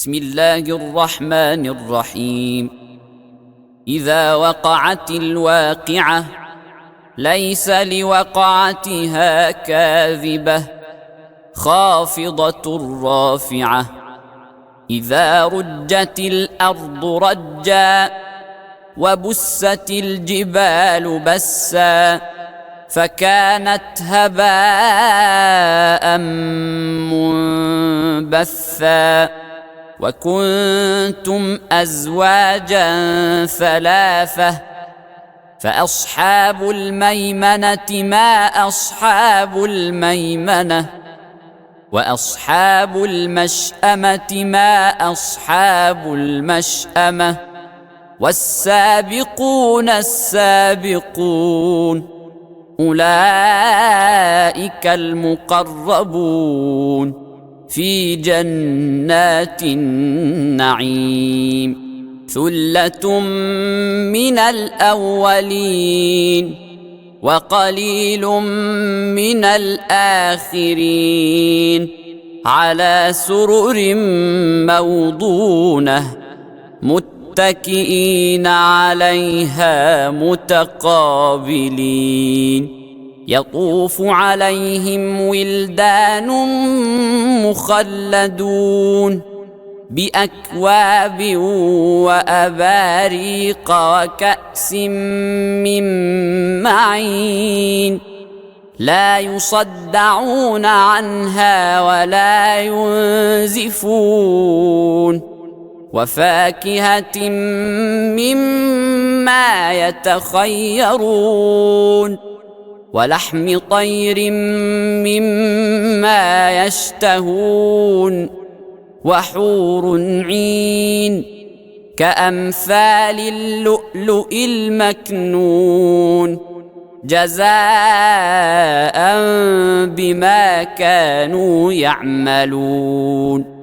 بسم الله الرحمن الرحيم. إذا وقعت الواقعة ليس لوقعتها كاذبة خافضة رافعة. إذا رجت الأرض رجا وبست الجبال بسا فكانت هباء منبثا وكنتم أزواجا ثلاثة فأصحاب الميمنة ما أصحاب الميمنة وأصحاب المشأمة ما أصحاب المشأمة والسابقون السابقون أولئك المقربون في جنات النعيم. ثلة من الأولين وقليل من الآخرين على سرر موضونة متكئين عليها متقابلين. يطوف عليهم ولدان مخلدون بأكواب وأباريق وكأس من معين لا يصدعون عنها ولا ينزفون وفاكهة مما يتخيرون ولحم طير مما يشتهون وحور عين كأمثال اللؤلؤ المكنون جزاء بما كانوا يعملون.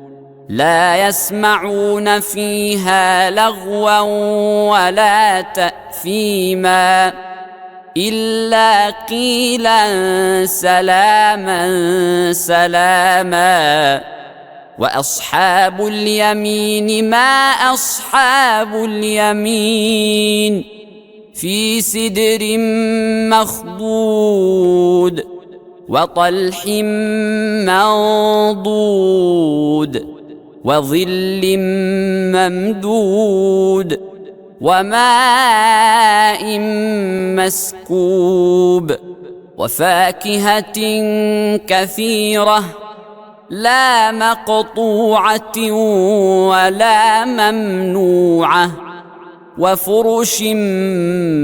لا يسمعون فيها لغوا ولا تأثيما إلا قيلا سلاما سلاما. وأصحاب اليمين ما أصحاب اليمين في سدر مخضود وطلح منضود وظل ممدود وماء مسكوب وفاكهة كثيرة لا مقطوعة ولا ممنوعة وفرش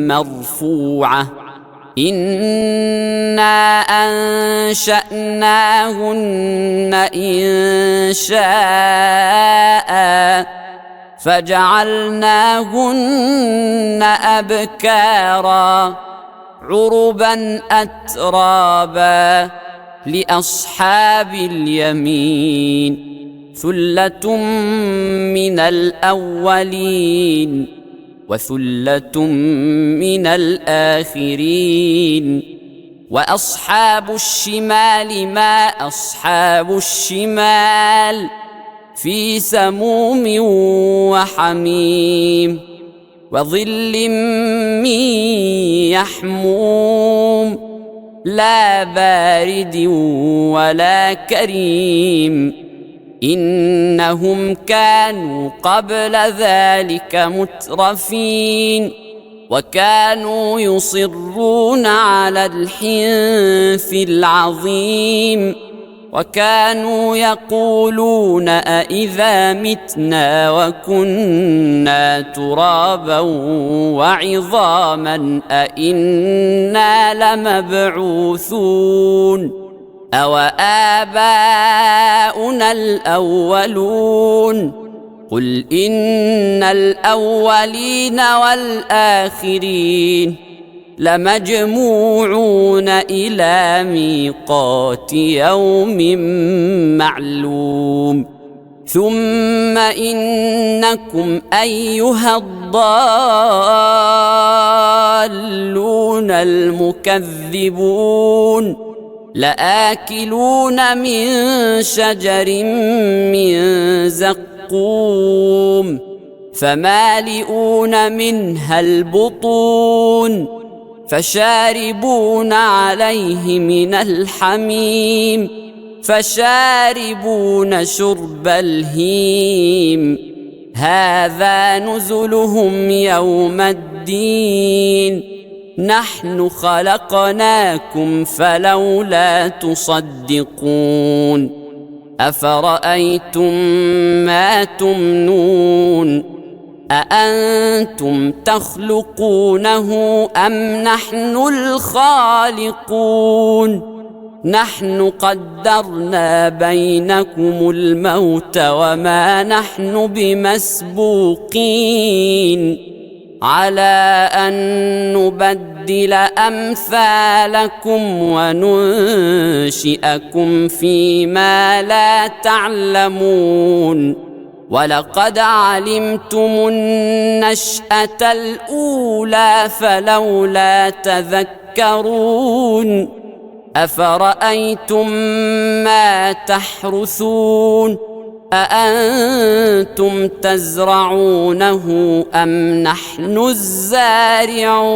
مرفوعة. إنا أنشأناهن إن شاء فجعلناهن أبكارا عربا أترابا لأصحاب اليمين. ثلة من الأولين وثلة من الآخرين. وأصحاب الشمال ما أصحاب الشمال في سموم وحميم وظل من يحموم لا بارد ولا كريم. إنهم كانوا قبل ذلك مترفين وكانوا يصرون على الحنث العظيم وكانوا يقولون أإذا متنا وكنا ترابا وعظاما أإنا لمبعوثون أو آباؤنا الأولون. قل إن الأولين والآخرين لمجموعون إلى ميقات يوم معلوم. ثم إنكم أيها الضالون المكذبون لآكلون من شجر من زقوم الزقوم فمالئون منها البطون فشاربون عليه من الحميم فشاربون شرب الهيم هذا نزلهم يوم الدين نحن خلقناكم فلولا تصدقون أفرأيتم ما تمنون أأنتم تخلقونه أم نحن الخالقون نحن قدرنا بينكم الموت وما نحن بمسبوقين على أن نبدل أمثالكم وننشئكم فيما لا تعلمون ولقد علمتم النشأة الأولى فلولا تذكرون أفرأيتم ما تحرثون أأنتم تزرعونه أم نحن الزارعون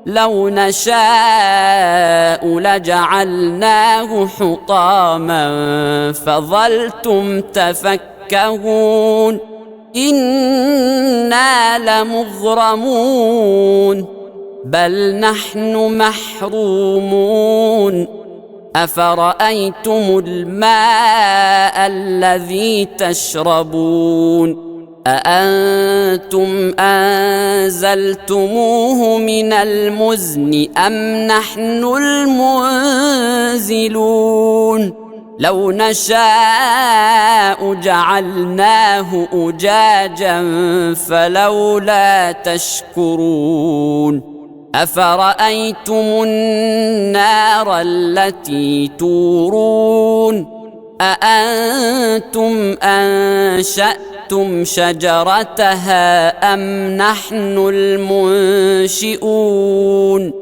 لو نشاء لجعلناه حطاما فظلتم تفكهون إنا لمغرمون بل نحن محرومون أفرأيتم الماء الذي تشربون أأنتم أنزلتموه من المزن أم نحن المنزلون لو نشاء جعلناه أجاجا فلولا تشكرون أفرأيتم النار التي تورون أأنتم أنشأتم شجرتها أم نحن المنشئون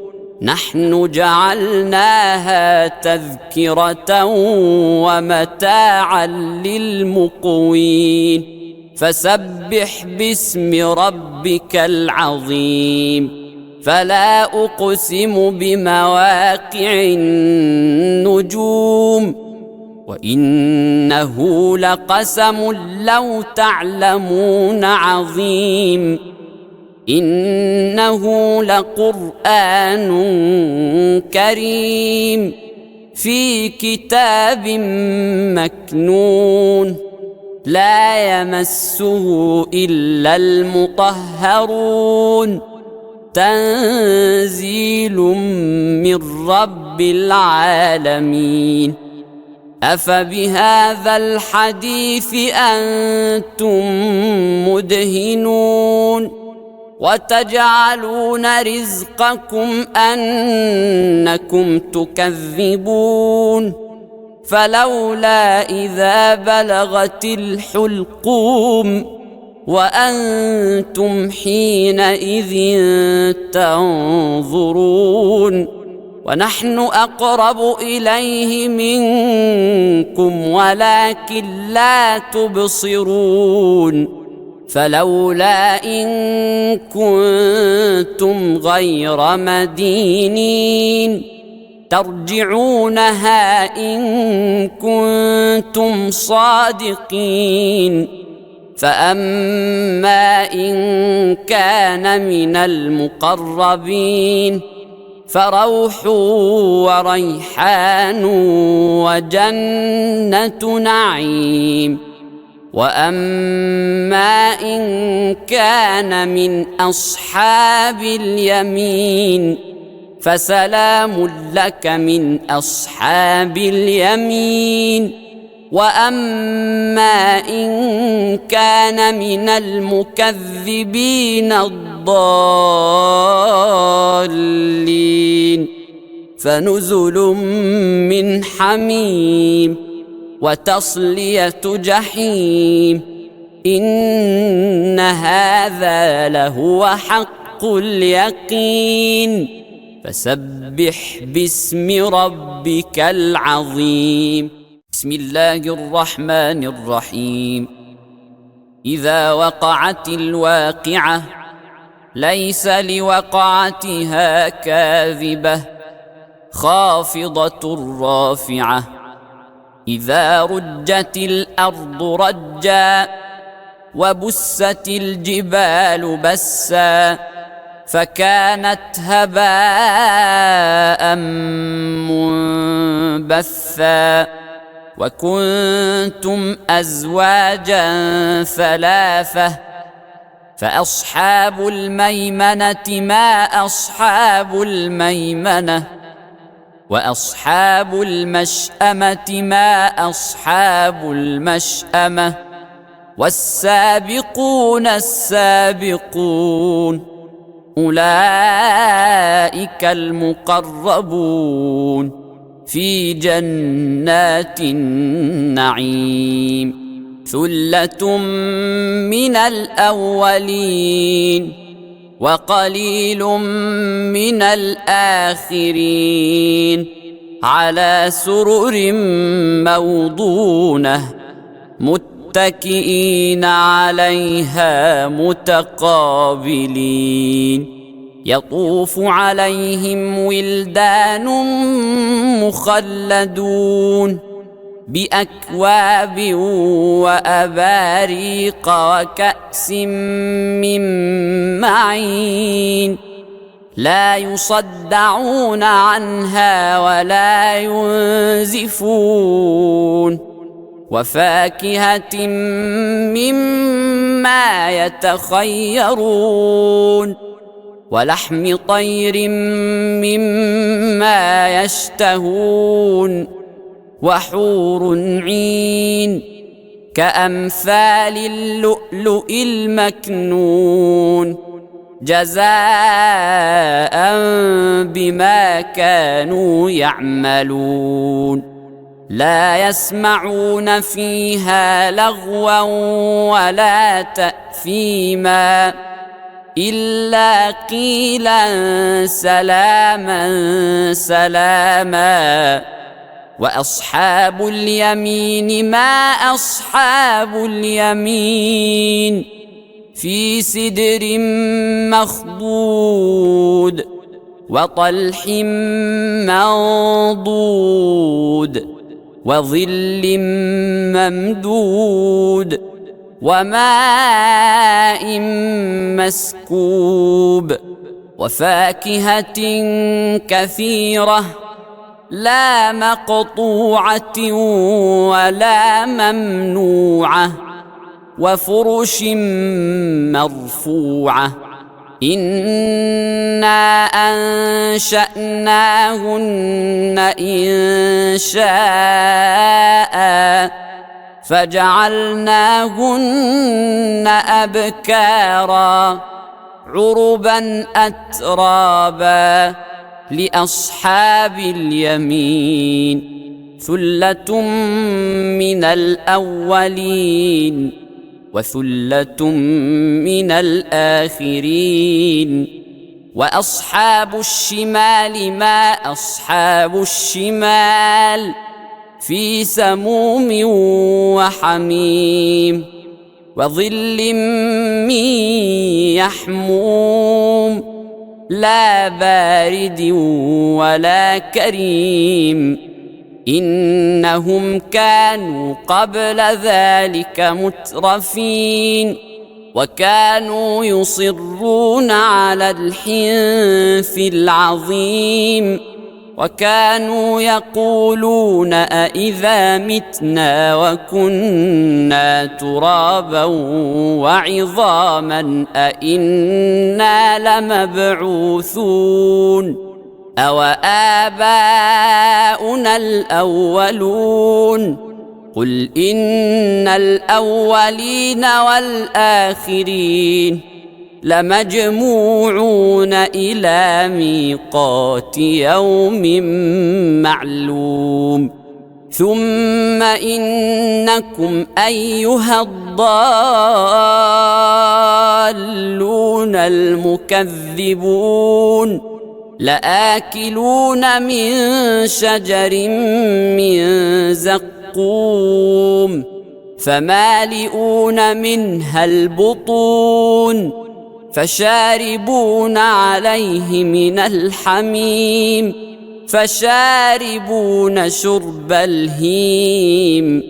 نحن جعلناها تذكرة ومتاعا للمقوين فسبح باسم ربك العظيم فلا أقسم بمواقع النجوم وإنه لقسم لو تعلمون عظيم إنه لقرآن كريم في كتاب مكنون لا يمسه إلا المطهرون تنزيل من رب العالمين أفبهذا الحديث أنتم مدهنون وتجعلون رزقكم أنكم تكذبون فلولا إذا بلغت الحلقوم وأنتم حينئذ تنظرون ونحن أقرب إليه منكم ولكن لا تبصرون فلولا إن كنتم غير مدينين ترجعونها إن كنتم صادقين فأما إن كان من المقربين فروح وريحان وجنة نعيم وأما إن كان من أصحاب اليمين فسلام لك من أصحاب اليمين وأما إن كان من المكذبين الضالين فنزل من حميم وتصلية جحيم إن هذا لهو حق اليقين فسبح باسم ربك العظيم بسم الله الرحمن الرحيم إذا وقعت الواقعة ليس لوقعتها كاذبة خافضة رافعة إذا رجت الأرض رجا وبست الجبال بسا فكانت هباء منبثا وكنتم أزواجا ثلاثة فأصحاب الميمنة ما أصحاب الميمنة وأصحاب المشأمة ما أصحاب المشأمة والسابقون السابقون أولئك المقربون في جنات النعيم ثلة من الأولين وقليل من الآخرين على سرر موضونة متكئين عليها متقابلين يطوف عليهم ولدان مخلدون بأكواب وأباريق وكأس من معين لا يصدعون عنها ولا ينزفون وفاكهة مما يتخيرون ولحم طير مما يشتهون وحور عين كأمثال اللؤلؤ المكنون جزاء بما كانوا يعملون لا يسمعون فيها لغوا ولا تأثيما إلا قيلا سلاما سلاما وأصحاب اليمين ما أصحاب اليمين في سدر مخضود وطلح منضود وظل ممدود وماء مسكوب وفاكهة كثيرة لا مقطوعة ولا ممنوعة وفرش مرفوعة إنا أنشأناهن إنشاء فجعلناهن أبكارا عربا أترابا لأصحاب اليمين ثلة من الأولين وثلة من الآخرين وأصحاب الشمال ما أصحاب الشمال في سموم وحميم وظل من يحموم لا بارد ولا كريم إنهم كانوا قبل ذلك مترفين وكانوا يصرون على الحنث العظيم وكانوا يقولون أإذا متنا وكنا ترابا وعظاما أإنا لمبعوثون أوآباؤنا الأولون قل إن الأولين والآخرين لمجموعون إلى ميقات يوم معلوم ثم إنكم أيها الضالون المكذبون لآكلون من شجر من زقوم فمالئون منها البطون فشاربون عليه من الحميم فشاربون شرب الهيم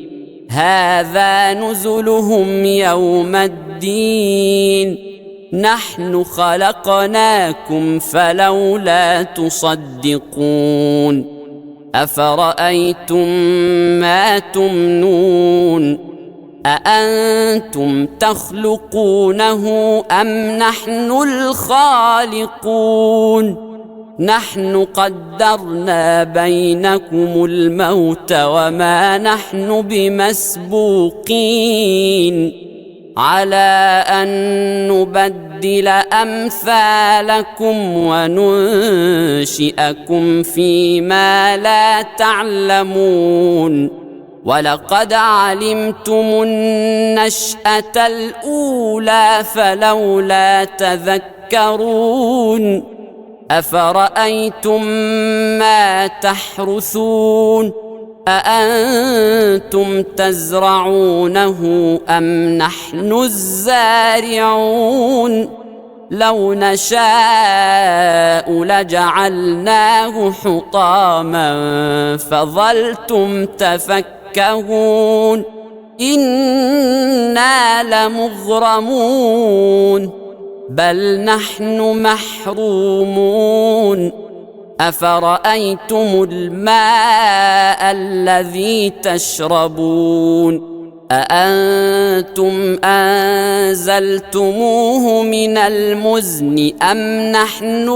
هذا نزلهم يوم الدين نحن خلقناكم فلولا تصدقون أفرأيتم ما تمنون أأنتم تخلقونه أم نحن الخالقون نحن قدرنا بينكم الموت وما نحن بمسبوقين على أن نبدل أمثالكم وننشئكم فيما لا تعلمون ولقد علمتم النشأة الأولى فلولا تذكرون أفرأيتم ما تحرثون أأنتم تزرعونه أم نحن الزارعون لو نشاء لجعلناه حطاما فظلتم تفكهون إنا لمغرمون بل نحن محرومون أفرأيتم الماء الذي تشربون أأنتم أنزلتموه من المزن أم نحن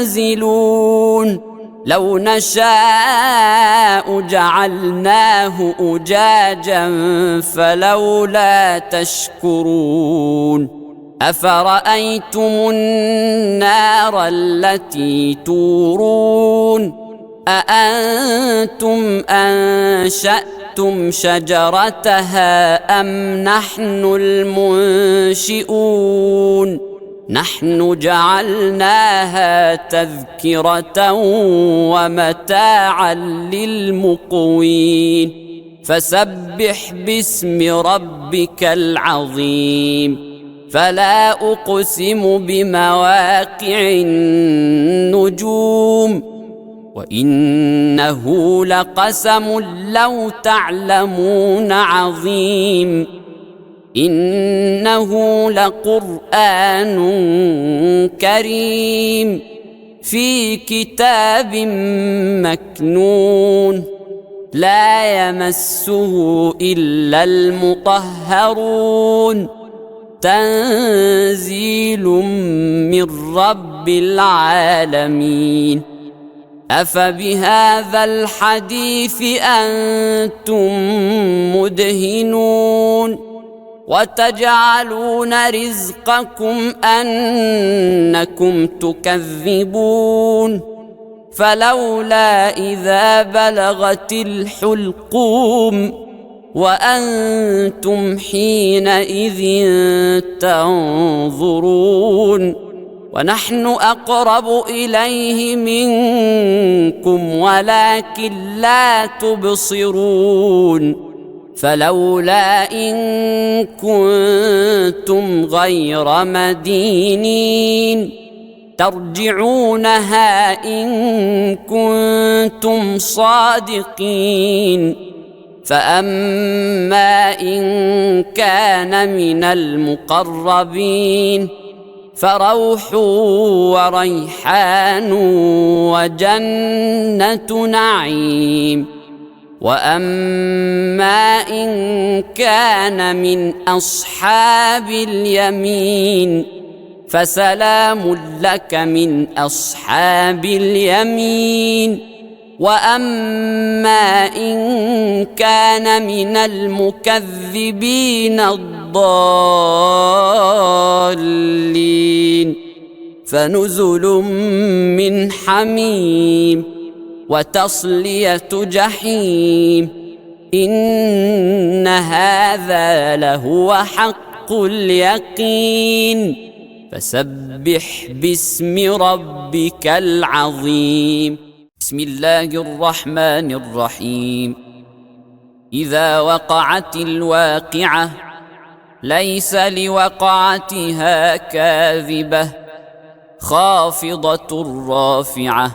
المنزلون لو نشاء جعلناه أجاجا فلولا تشكرون أفرأيتم النار التي تورون أأنتم أنشأتم شجرتها أم نحن المنشئون نحن جعلناها تذكرة ومتاعا للمقوين فسبح باسم ربك العظيم فلا أقسم بمواقع النجوم وإنه لقسم لو تعلمون عظيم إنه لقرآن كريم في كتاب مكنون لا يمسه إلا المطهرون تنزيل من رب العالمين أفبهذا الحديث أنتم مدهنون وتجعلون رزقكم أنكم تكذبون فلولا إذا بلغت الحلقوم وأنتم حينئذ تنظرون ونحن أقرب إليه منكم ولكن لا تبصرون فلولا إن كنتم غير مدينين ترجعونها إن كنتم صادقين فأما إن كان من المقربين فروح وريحان وجنة نعيم وأما إن كان من أصحاب اليمين فسلام لك من أصحاب اليمين وأما إن كان من المكذبين الضالين فنزل من حميم وتصلية جحيم إن هذا لهو حق اليقين فسبح باسم ربك العظيم بسم الله الرحمن الرحيم إذا وقعت الواقعة ليس لوقعتها كاذبة خافضة رافعة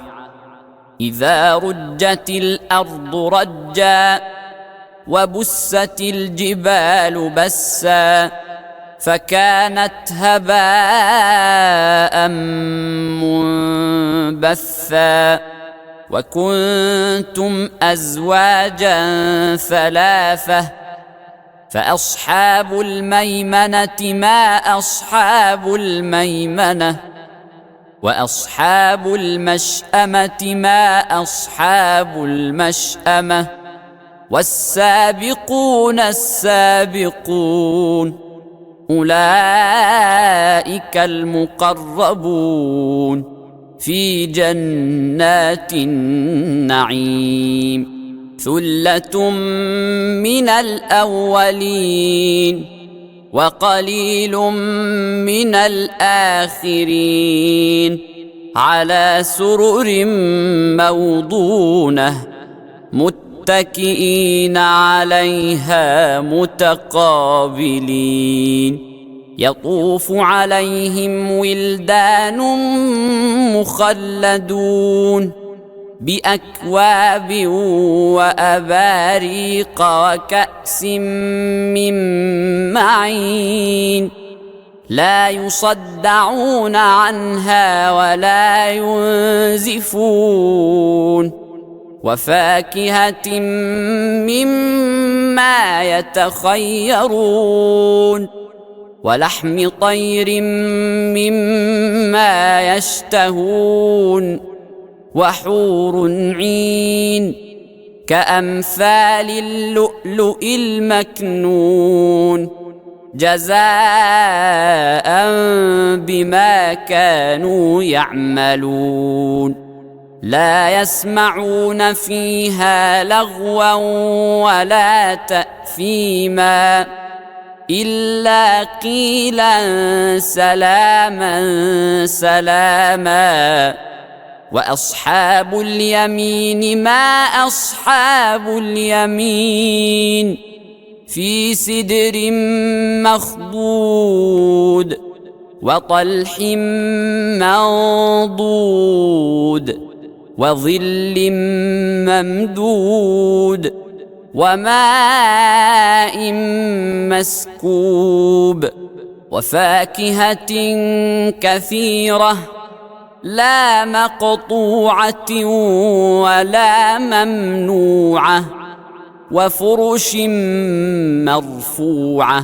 إذا رجت الأرض رجا وبست الجبال بسا فكانت هباء منبثا وكنتم أزواجا ثلاثة فأصحاب الميمنة ما أصحاب الميمنة وأصحاب المشأمة ما أصحاب المشأمة والسابقون السابقون أولئك المقربون في جنات النعيم ثلة من الأولين وقليل من الآخرين على سرر موضونة متكئين عليها متقابلين يطوف عليهم ولدان مخلدون بأكواب وأباريق وكأس من معين لا يصدعون عنها ولا ينزفون وفاكهة مما يتخيرون ولحم طير مما يشتهون وحور عين كأمثال اللؤلؤ المكنون جزاء بما كانوا يعملون لا يسمعون فيها لغوا ولا تأثيما إلا قيلا سلاما سلاما وأصحاب اليمين ما أصحاب اليمين في سدر مخضود وطلح منضود وظل ممدود وماء مسكوب وفاكهة كثيرة لا مقطوعة ولا ممنوعة وفرش مرفوعة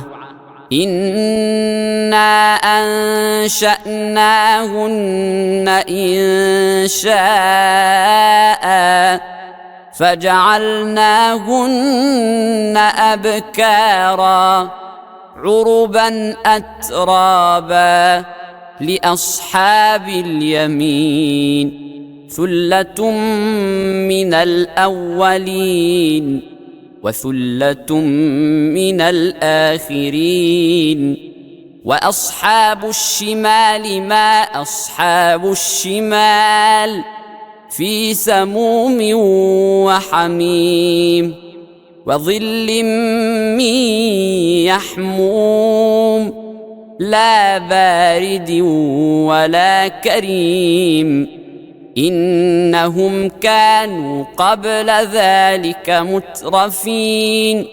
إنا أنشأناهن إن شاء فجعلناهن أبكارا عربا أترابا لأصحاب اليمين ثلة من الأولين وثلة من الآخرين وأصحاب الشمال ما أصحاب الشمال في سموم وحميم وظل من يحموم لا بارد ولا كريم إنهم كانوا قبل ذلك مترفين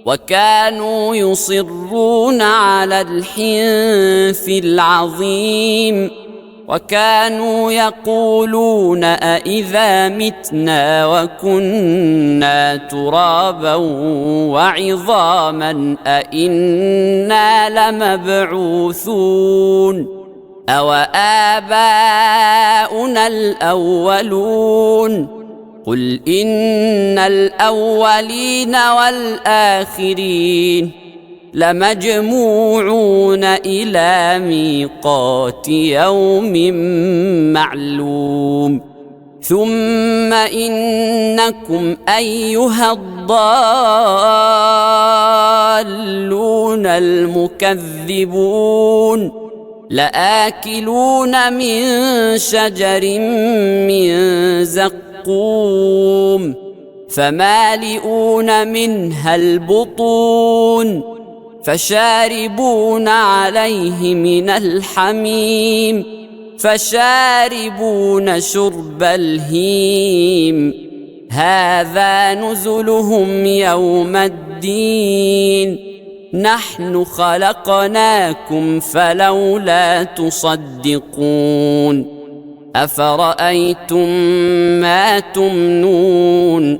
وكانوا يصرون على الحنث العظيم وكانوا يقولون أإذا متنا وكنا ترابا وعظاما أإنا لمبعوثون أو آباؤنا الأولون قل إن الأولين والآخرين لمجموعون إلى ميقات يوم معلوم ثم إنكم أيها الضالون المكذبون لآكلون من شجر من زقوم فمالئون منها البطون فشاربون عليه من الحميم فشاربون شرب الهيم هذا نزلهم يوم الدين نحن خلقناكم فلولا تصدقون أفرأيتم ما تمنون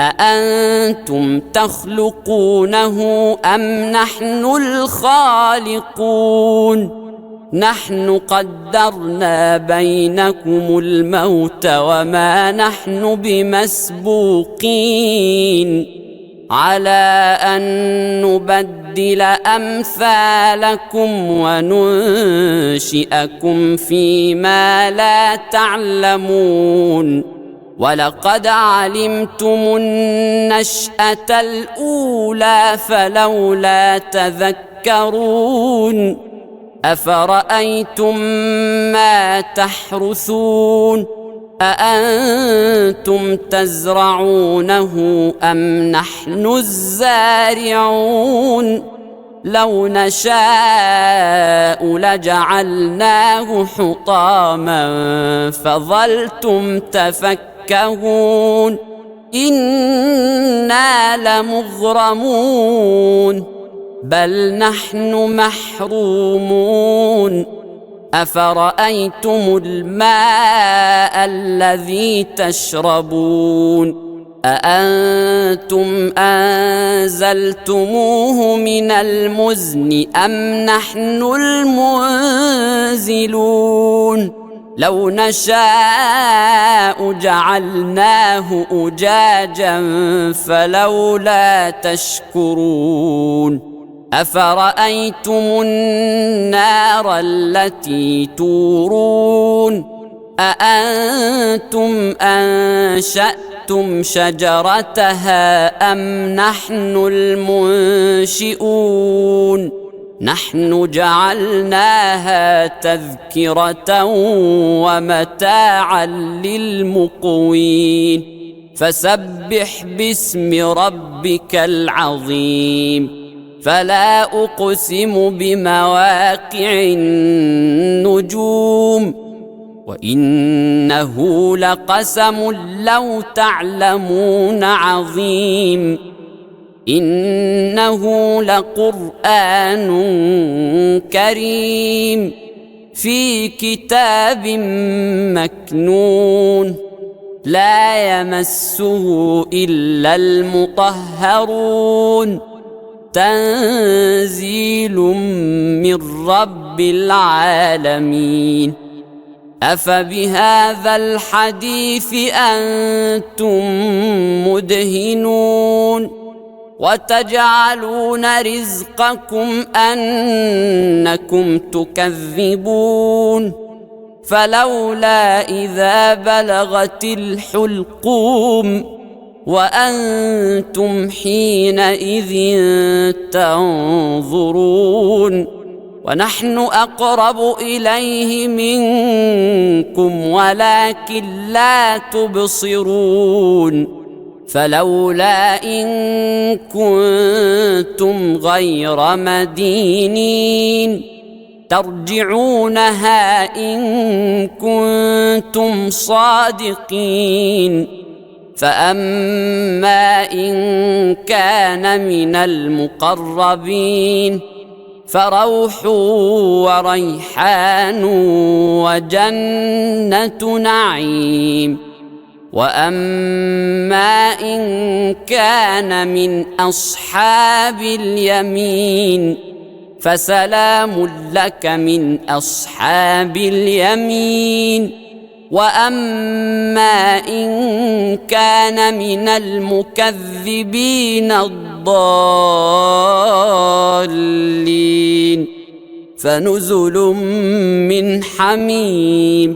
أأنتم تخلقونه أم نحن الخالقون نحن قدرنا بينكم الموت وما نحن بمسبوقين على أن نبدل أمثالكم وننشئكم فيما لا تعلمون ولقد علمتم النشأة الأولى فلولا تذكرون أفرأيتم ما تحرثون أأنتم تزرعونه أم نحن الزارعون لو نشاء لجعلناه حطاما فظلتم تفكهون إنا لمغرمون بل نحن محرومون أفرأيتم الماء الذي تشربون أأنتم أنزلتموه من المزن أم نحن المنزلون لو نشاء جعلناه أجاجا فلولا تشكرون أفرأيتم النار التي تورون أأنتم أنشأتم شجرتها أم نحن المنشئون نحن جعلناها تذكرة ومتاعا للمقوين فسبح باسم ربك العظيم فلا أقسم بمواقع النجوم وإنه لقسم لو تعلمون عظيم إنه لقرآن كريم في كتاب مكنون لا يمسه إلا المطهرون تنزيل من رب العالمين أفبهذا الحديث أنتم مدهنون وتجعلون رزقكم أنكم تكذبون فلولا إذا بلغت الحلقوم وأنتم حينئذ تنظرون ونحن أقرب إليه منكم ولكن لا تبصرون فلولا إن كنتم غير مدينين ترجعونها إن كنتم صادقين فأما إن كان من المقربين فروح وريحان وجنة نعيم وأما إن كان من أصحاب اليمين فسلام لك من أصحاب اليمين وأما إن كان من المكذبين الضالين فنزل من حميم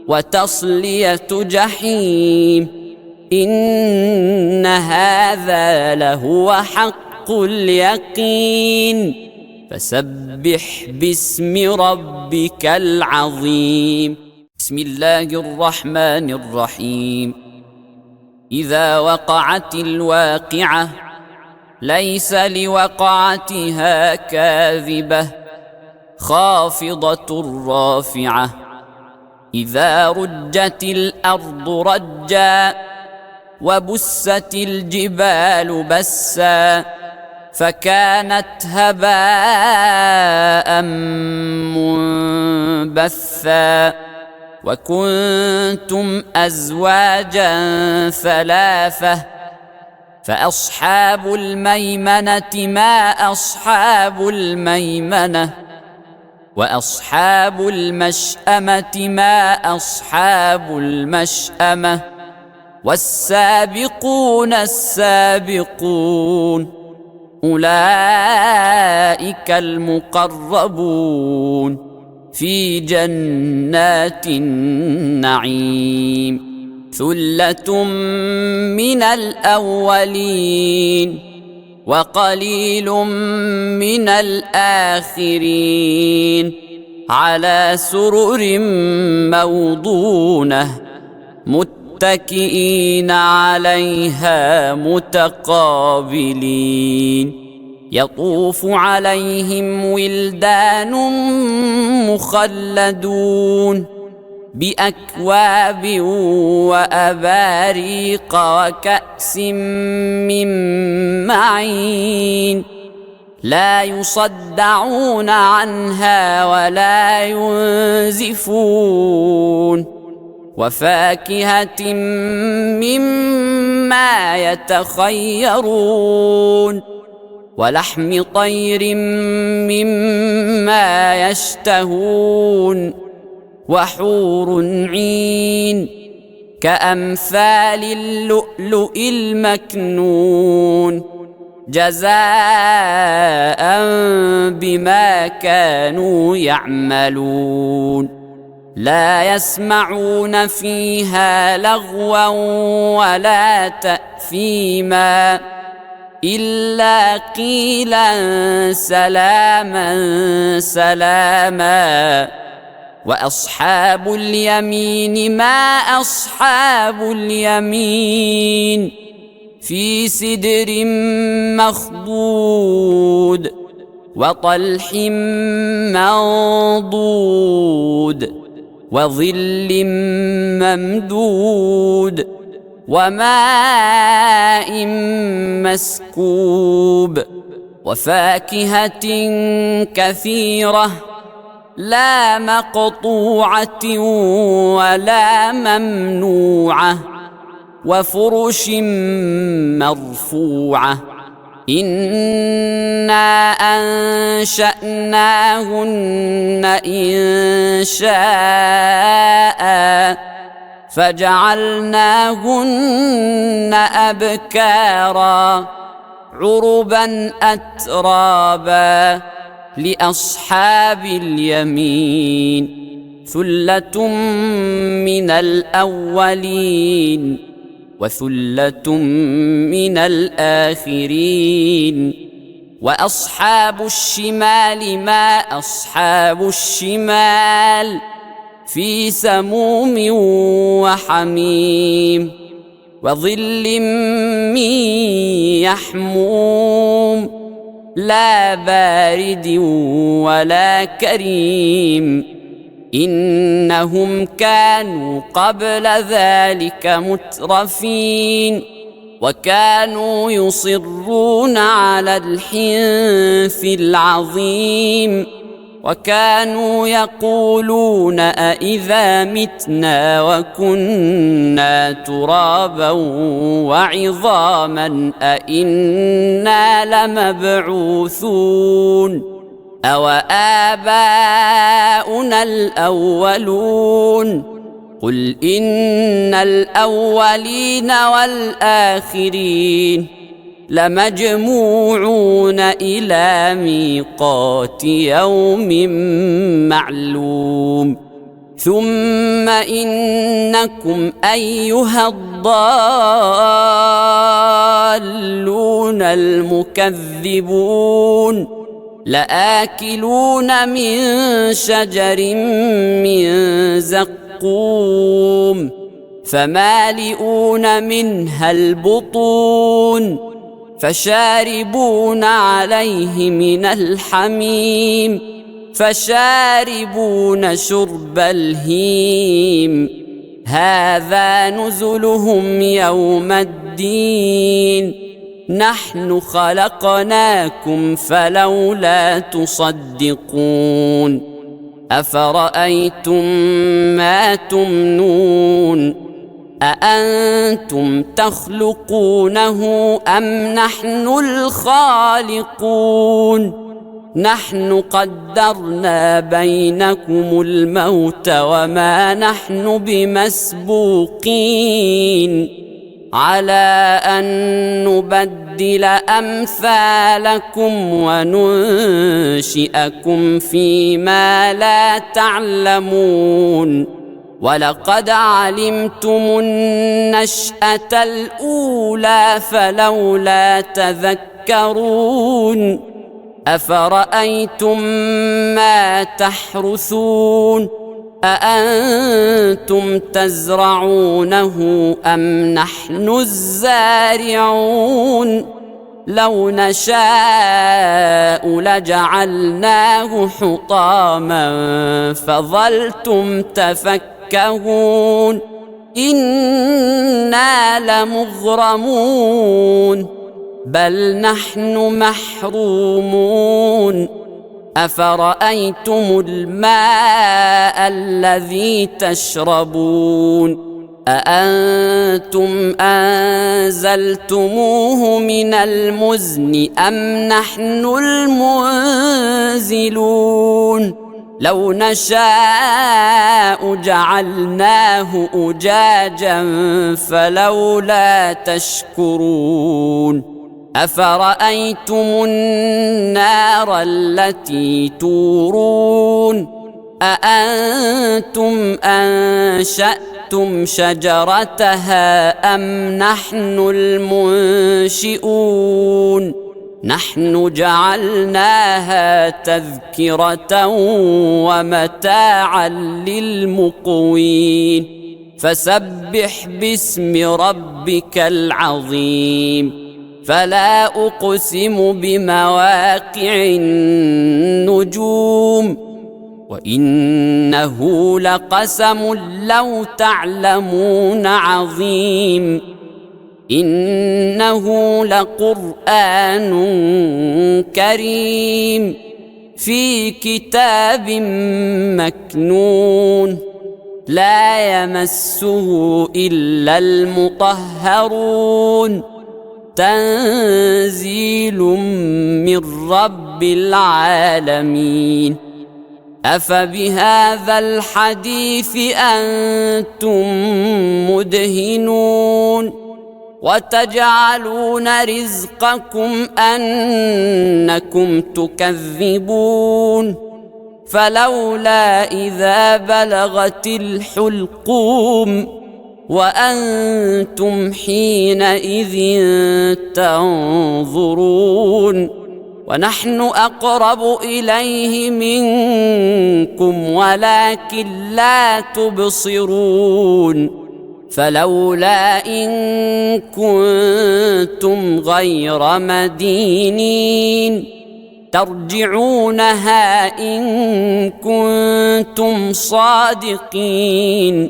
وتصلية جحيم إن هذا لهو حق اليقين فسبح باسم ربك العظيم بسم الله الرحمن الرحيم إذا وقعت الواقعة ليس لوقعتها كاذبة خافضة رافعة إذا رجت الأرض رجا وبست الجبال بسا فكانت هباء منبثا وكنتم أزواجا ثلاثة فأصحاب الميمنة ما أصحاب الميمنة وأصحاب المشأمة ما أصحاب المشأمة والسابقون السابقون أولئك المقربون في جنات النعيم ثلة من الأولين وقليل من الآخرين على سرر موضونة متكئين عليها متقابلين يطوف عليهم ولدان مخلدون بأكواب وأباريق وكأس من معين لا يصدعون عنها ولا ينزفون وفاكهة مما يتخيرون ولحم طير مما يشتهون وحور عين كأمثال اللؤلؤ المكنون جزاء بما كانوا يعملون لا يسمعون فيها لغوا ولا تأثيما إلا قيلا سلاما سلاما وأصحاب اليمين ما أصحاب اليمين في سدر مخضود وطلح منضود وظل ممدود وماء مسكوب وفاكهة كثيرة لا مقطوعة ولا ممنوعة وفرش مرفوعة إنا أنشأناهن إنشاء فجعلناهن أبكارا عربا أترابا لأصحاب اليمين ثلة من الأولين وثلة من الآخرين وأصحاب الشمال ما أصحاب الشمال في سموم وحميم وظل من يحموم لا بارد ولا كريم إنهم كانوا قبل ذلك مترفين وكانوا يصرون على الحنث العظيم وكانوا يقولون أإذا متنا وكنا ترابا وعظاما أإنا لمبعوثون أو آباؤنا الأولون قل إن الأولين والآخرين لمجموعون إلى ميقات يوم معلوم ثم إنكم أيها الضالون المكذبون لآكلون من شجر من زقوم فمالئون منها البطون فشاربون عليه من الحميم فشاربون شرب الهيم هذا نزلهم يوم الدين نحن خلقناكم فلولا تصدقون أفرأيتم ما تمنون أأنتم تخلقونه أم نحن الخالقون نحن قدرنا بينكم الموت وما نحن بمسبوقين على أن نبدل أمثالكم وننشئكم فيما لا تعلمون ولقد علمتم النشأة الأولى فلولا تذكرون أفرأيتم ما تحرثون أأنتم تزرعونه أم نحن الزارعون لو نشاء لجعلناه حطاما فظلتم تفكهون إنا لمغرمون بل نحن محرومون أفرأيتم الماء الذي تشربون أأنتم أنزلتموه من المزن أم نحن المنزلون لو نشاء جعلناه أجاجا فلولا تشكرون أفرأيتم النار التي تورون أأنتم أنشأتم شجرتها أم نحن المنشئون نحن جعلناها تذكرة ومتاعا للمقوين فسبح باسم ربك العظيم فلا أقسم بمواقع النجوم وإنه لقسم لو تعلمون عظيم إنه لقرآن كريم في كتاب مكنون لا يمسه إلا المطهرون تنزيل من رب العالمين أفبهذا الحديث أنتم مدهنون وتجعلون رزقكم أنكم تكذبون فلولا إذا بلغت الحلقوم وأنتم حينئذ تنظرون ونحن أقرب إليه منكم ولكن لا تبصرون فلولا إن كنتم غير مدينين ترجعونها إن كنتم صادقين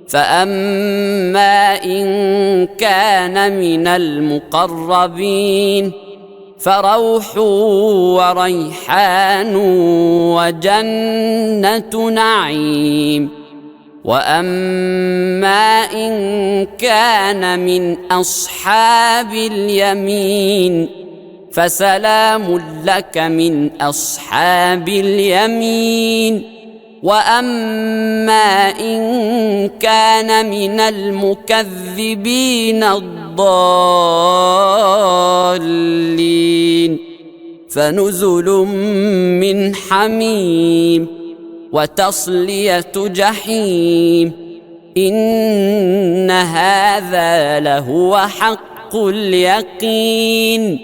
فأما إن كان من المقربين فروح وريحان وجنة نعيم وأما إن كان من أصحاب اليمين فسلام لك من أصحاب اليمين وأما إن كان من المكذبين الضالين فنزل من حميم وتصلية جحيم إن هذا لهو حق اليقين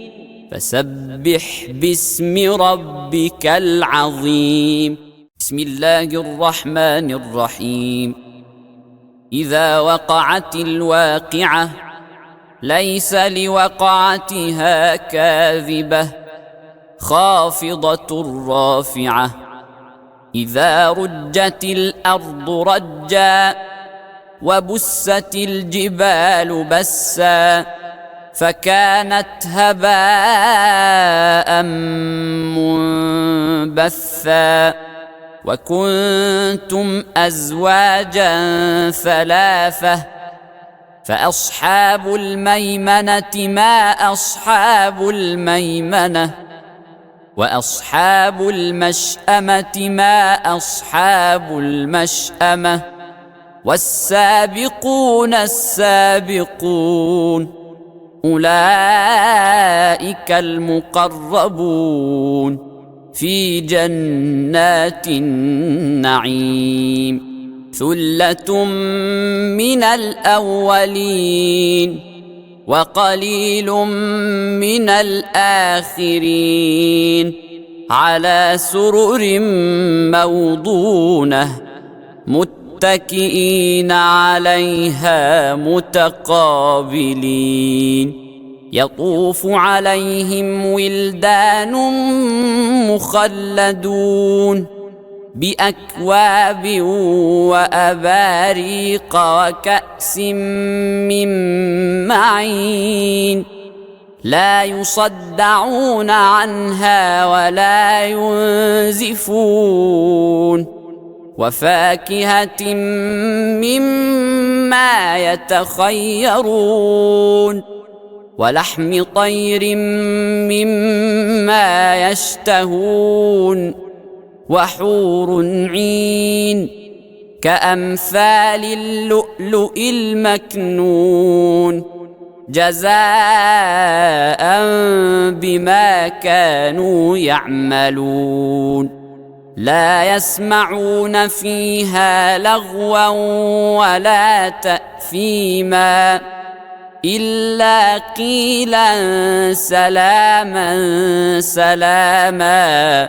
فسبح باسم ربك العظيم بسم الله الرحمن الرحيم إذا وقعت الواقعة ليس لوقعتها كاذبة خافضة رافعة إذا رجت الأرض رجا وبست الجبال بسا فكانت هباء منبثا وكنتم أزواجا ثلاثة فأصحاب الميمنة ما أصحاب الميمنة وأصحاب المشأمة ما أصحاب المشأمة والسابقون السابقون أولئك المقربون في جنات النعيم ثلة من الأولين وقليل من الآخرين على سرر موضونة متكئين عليها متقابلين يطوف عليهم ولدان مخلدون بأكواب وأباريق وكأس من معين لا يصدعون عنها ولا ينزفون وفاكهة مما يتخيرون ولحم طير مما يشتهون وحور عين كأمثال اللؤلؤ المكنون جزاء بما كانوا يعملون لا يسمعون فيها لغوا ولا تأثيما إلا قيلا سلاما سلاما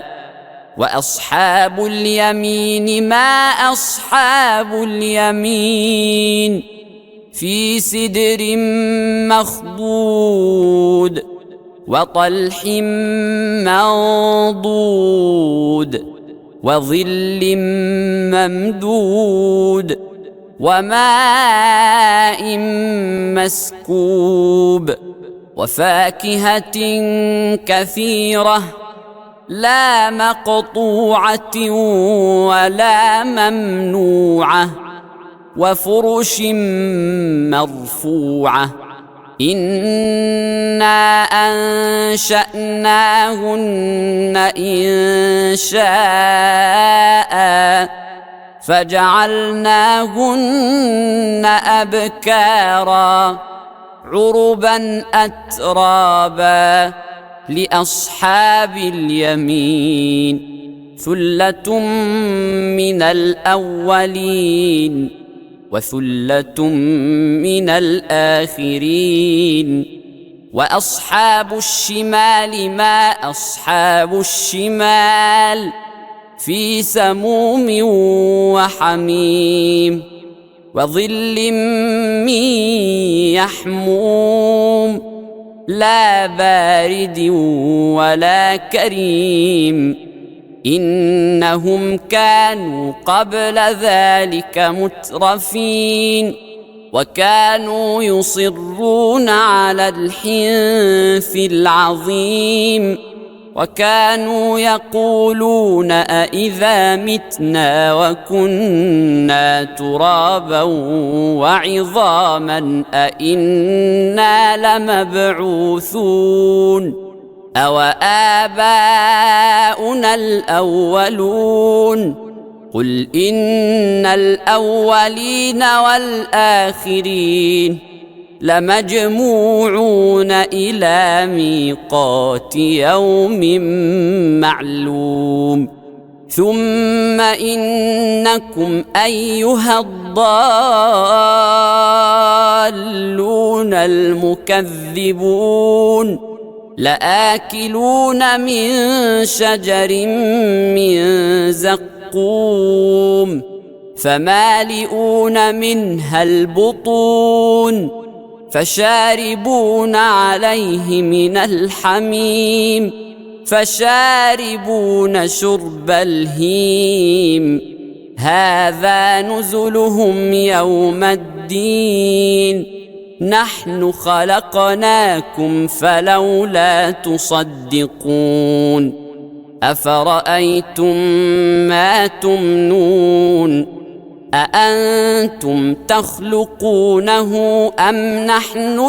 وأصحاب اليمين ما أصحاب اليمين في سدر مخضود وطلح منضود وظل ممدود وماء مسكوب وفاكهة كثيرة لا مقطوعة ولا ممنوعة وفرش مرفوعة إنا أنشأناهن إنشاء فجعلناهن أبكارا عربا أترابا لأصحاب اليمين ثلة من الأولين وثلة من الآخرين وأصحاب الشمال ما أصحاب الشمال في سموم وحميم وظل من يحموم لا بارد ولا كريم إنهم كانوا قبل ذلك مترفين وكانوا يصرون على الحنث العظيم وكانوا يقولون أإذا متنا وكنا ترابا وعظاما أإنا لمبعوثون أو آباؤنا الأولون قل إن الأولين والآخرين لمجموعون إلى ميقات يوم معلوم ثم إنكم أيها الضالون المكذبون لآكلون من شجر من زقوم فمالئون منها البطون فشاربون عليه من الحميم فشاربون شرب الهيم هذا نزلهم يوم الدين نحن خلقناكم فلولا تصدقون أفرأيتم ما تمنون أأنتم تخلقونه أم نحن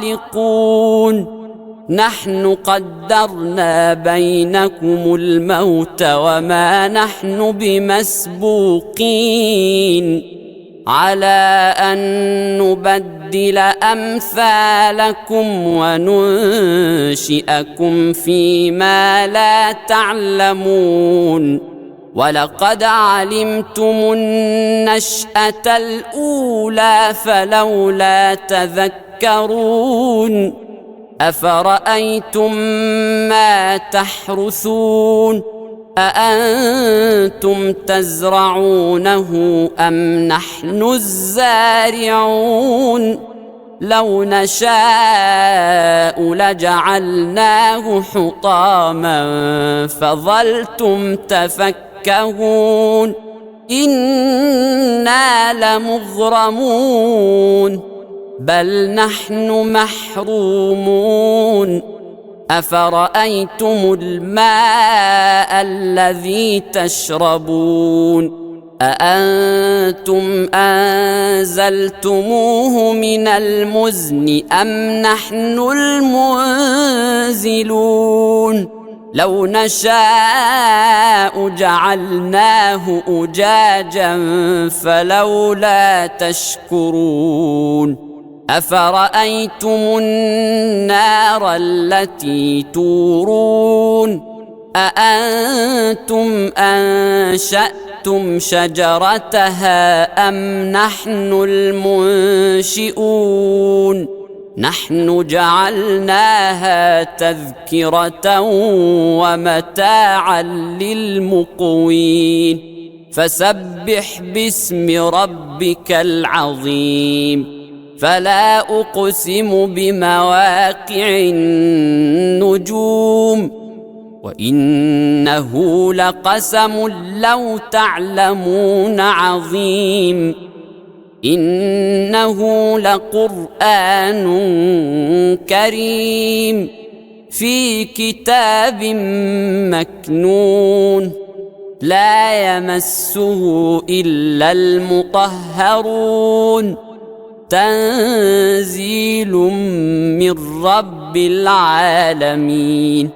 الخالقون نحن قدرنا بينكم الموت وما نحن بمسبوقين على أن نبدل أمثالكم وننشئكم فيما لا تعلمون ولقد علمتم النشأة الأولى فلولا تذكرون أفرأيتم ما تحرثون أأنتم تزرعونه أم نحن الزارعون لو نشاء لجعلناه حطاما فظلتم تفكهون إنا لمغرمون بل نحن محرومون أفرأيتم الماء الذي تشربون أأنتم أنزلتموه من المزن أم نحن المنزلون لو نشاء جعلناه أجاجا فلولا تشكرون أفرأيتم النار التي تورون أأنتم أنشأتم شجرتها أم نحن المنشئون نحن جعلناها تذكرة ومتاعا للمقوين فسبح باسم ربك العظيم فلا أقسم بمواقع النجوم وإنه لقسم لو تعلمون عظيم إنه لقرآن كريم في كتاب مكنون لا يمسه إلا المطهرون تنزيل من رب العالمين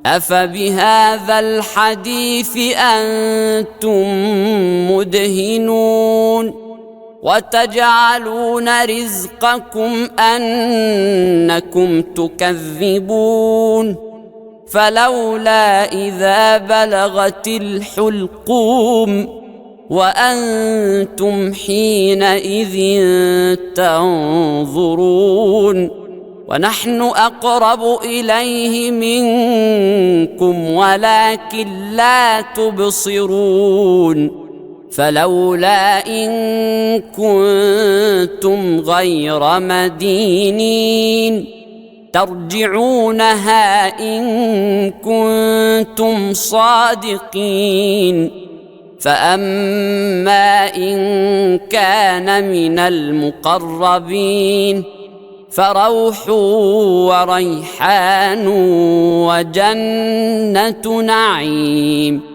أفبهذا الحديث أنتم مدهنون وتجعلون رزقكم أنكم تكذبون فلولا إذا بلغت الحلقوم وأنتم حينئذ تنظرون ونحن أقرب إليه منكم ولكن لا تبصرون فلولا إن كنتم غير مدينين ترجعونها إن كنتم صادقين فأما إن كان من المقربين فروح وريحان وجنة نعيم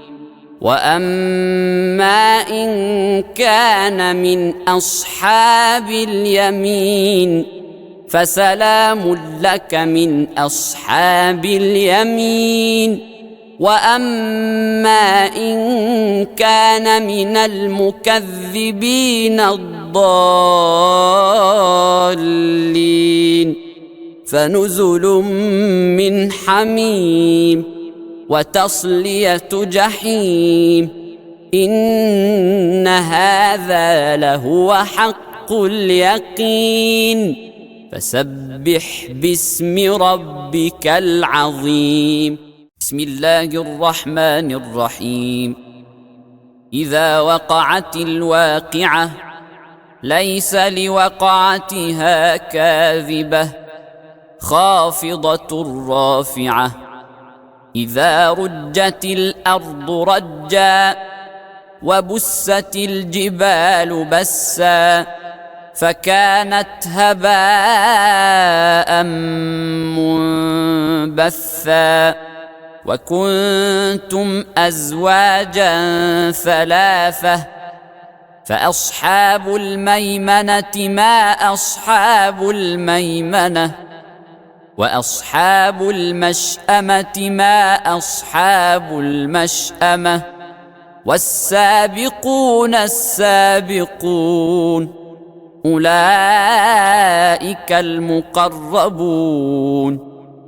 وأما إن كان من أصحاب اليمين فسلام لك من أصحاب اليمين وأما إن كان من المكذبين الضالين فنزل من حميم وتصلية جحيم إن هذا لهو حق اليقين فسبح باسم ربك العظيم بسم الله الرحمن الرحيم إذا وقعت الواقعة ليس لوقعتها كاذبة خافضة رافعة إذا رجت الأرض رجا وبست الجبال بسا فكانت هباء منبثا وكنتم أزواجا ثلاثة فأصحاب الميمنة ما أصحاب الميمنة وأصحاب المشأمة ما أصحاب المشأمة والسابقون السابقون أولئك المقربون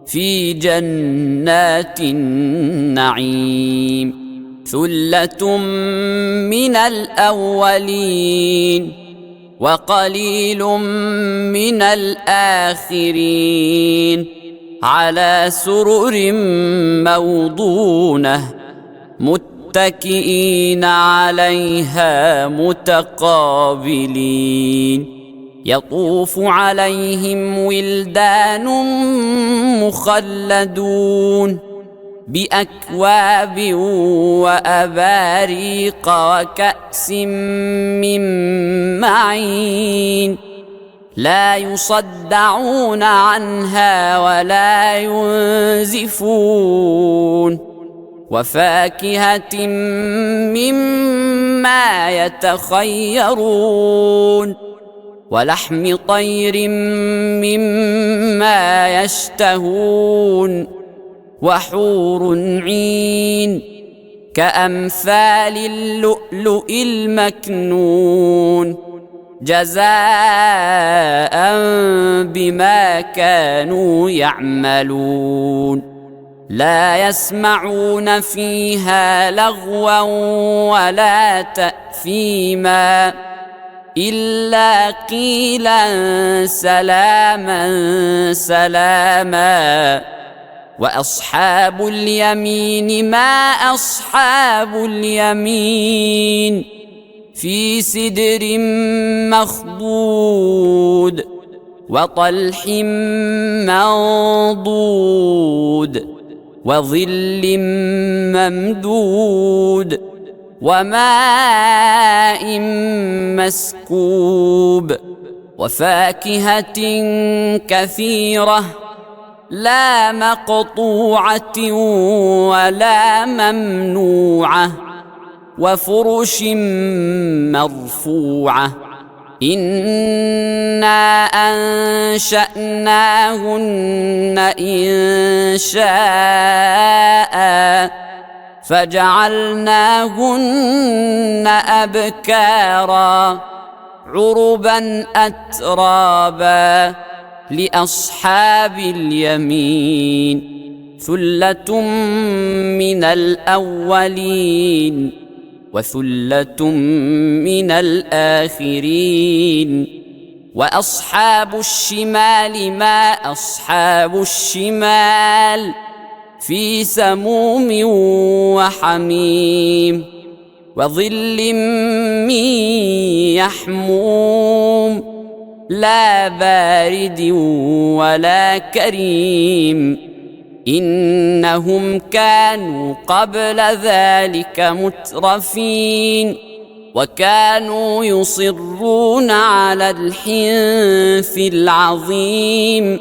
في جنات النعيم ثلة من الأولين وقليل من الآخرين على سرر موضونة متكئين عليها متقابلين يطوف عليهم ولدان مخلدون بأكواب وأباريق وكأس من معين لا يصدعون عنها ولا ينزفون وفاكهة مما يتخيرون ولحم طير مما يشتهون وحور عين كأمثال اللؤلؤ المكنون جزاء بما كانوا يعملون لا يسمعون فيها لغوا ولا تأثيما إلا قيلا سلاما سلاما وأصحاب اليمين ما أصحاب اليمين في سدر مخضود وطلح منضود وظل ممدود وماء مسكوب وفاكهة كثيرة لا مقطوعة ولا ممنوعة وفرش مرفوعة إنا أنشأناهن إنشاء فجعلناهن أبكارا عربا أترابا لأصحاب اليمين ثلة من الأولين وثلة من الآخرين وأصحاب الشمال ما أصحاب الشمال في سموم وحميم وظل من يحموم لا بارد ولا كريم إنهم كانوا قبل ذلك مترفين وكانوا يصرون على الحنث العظيم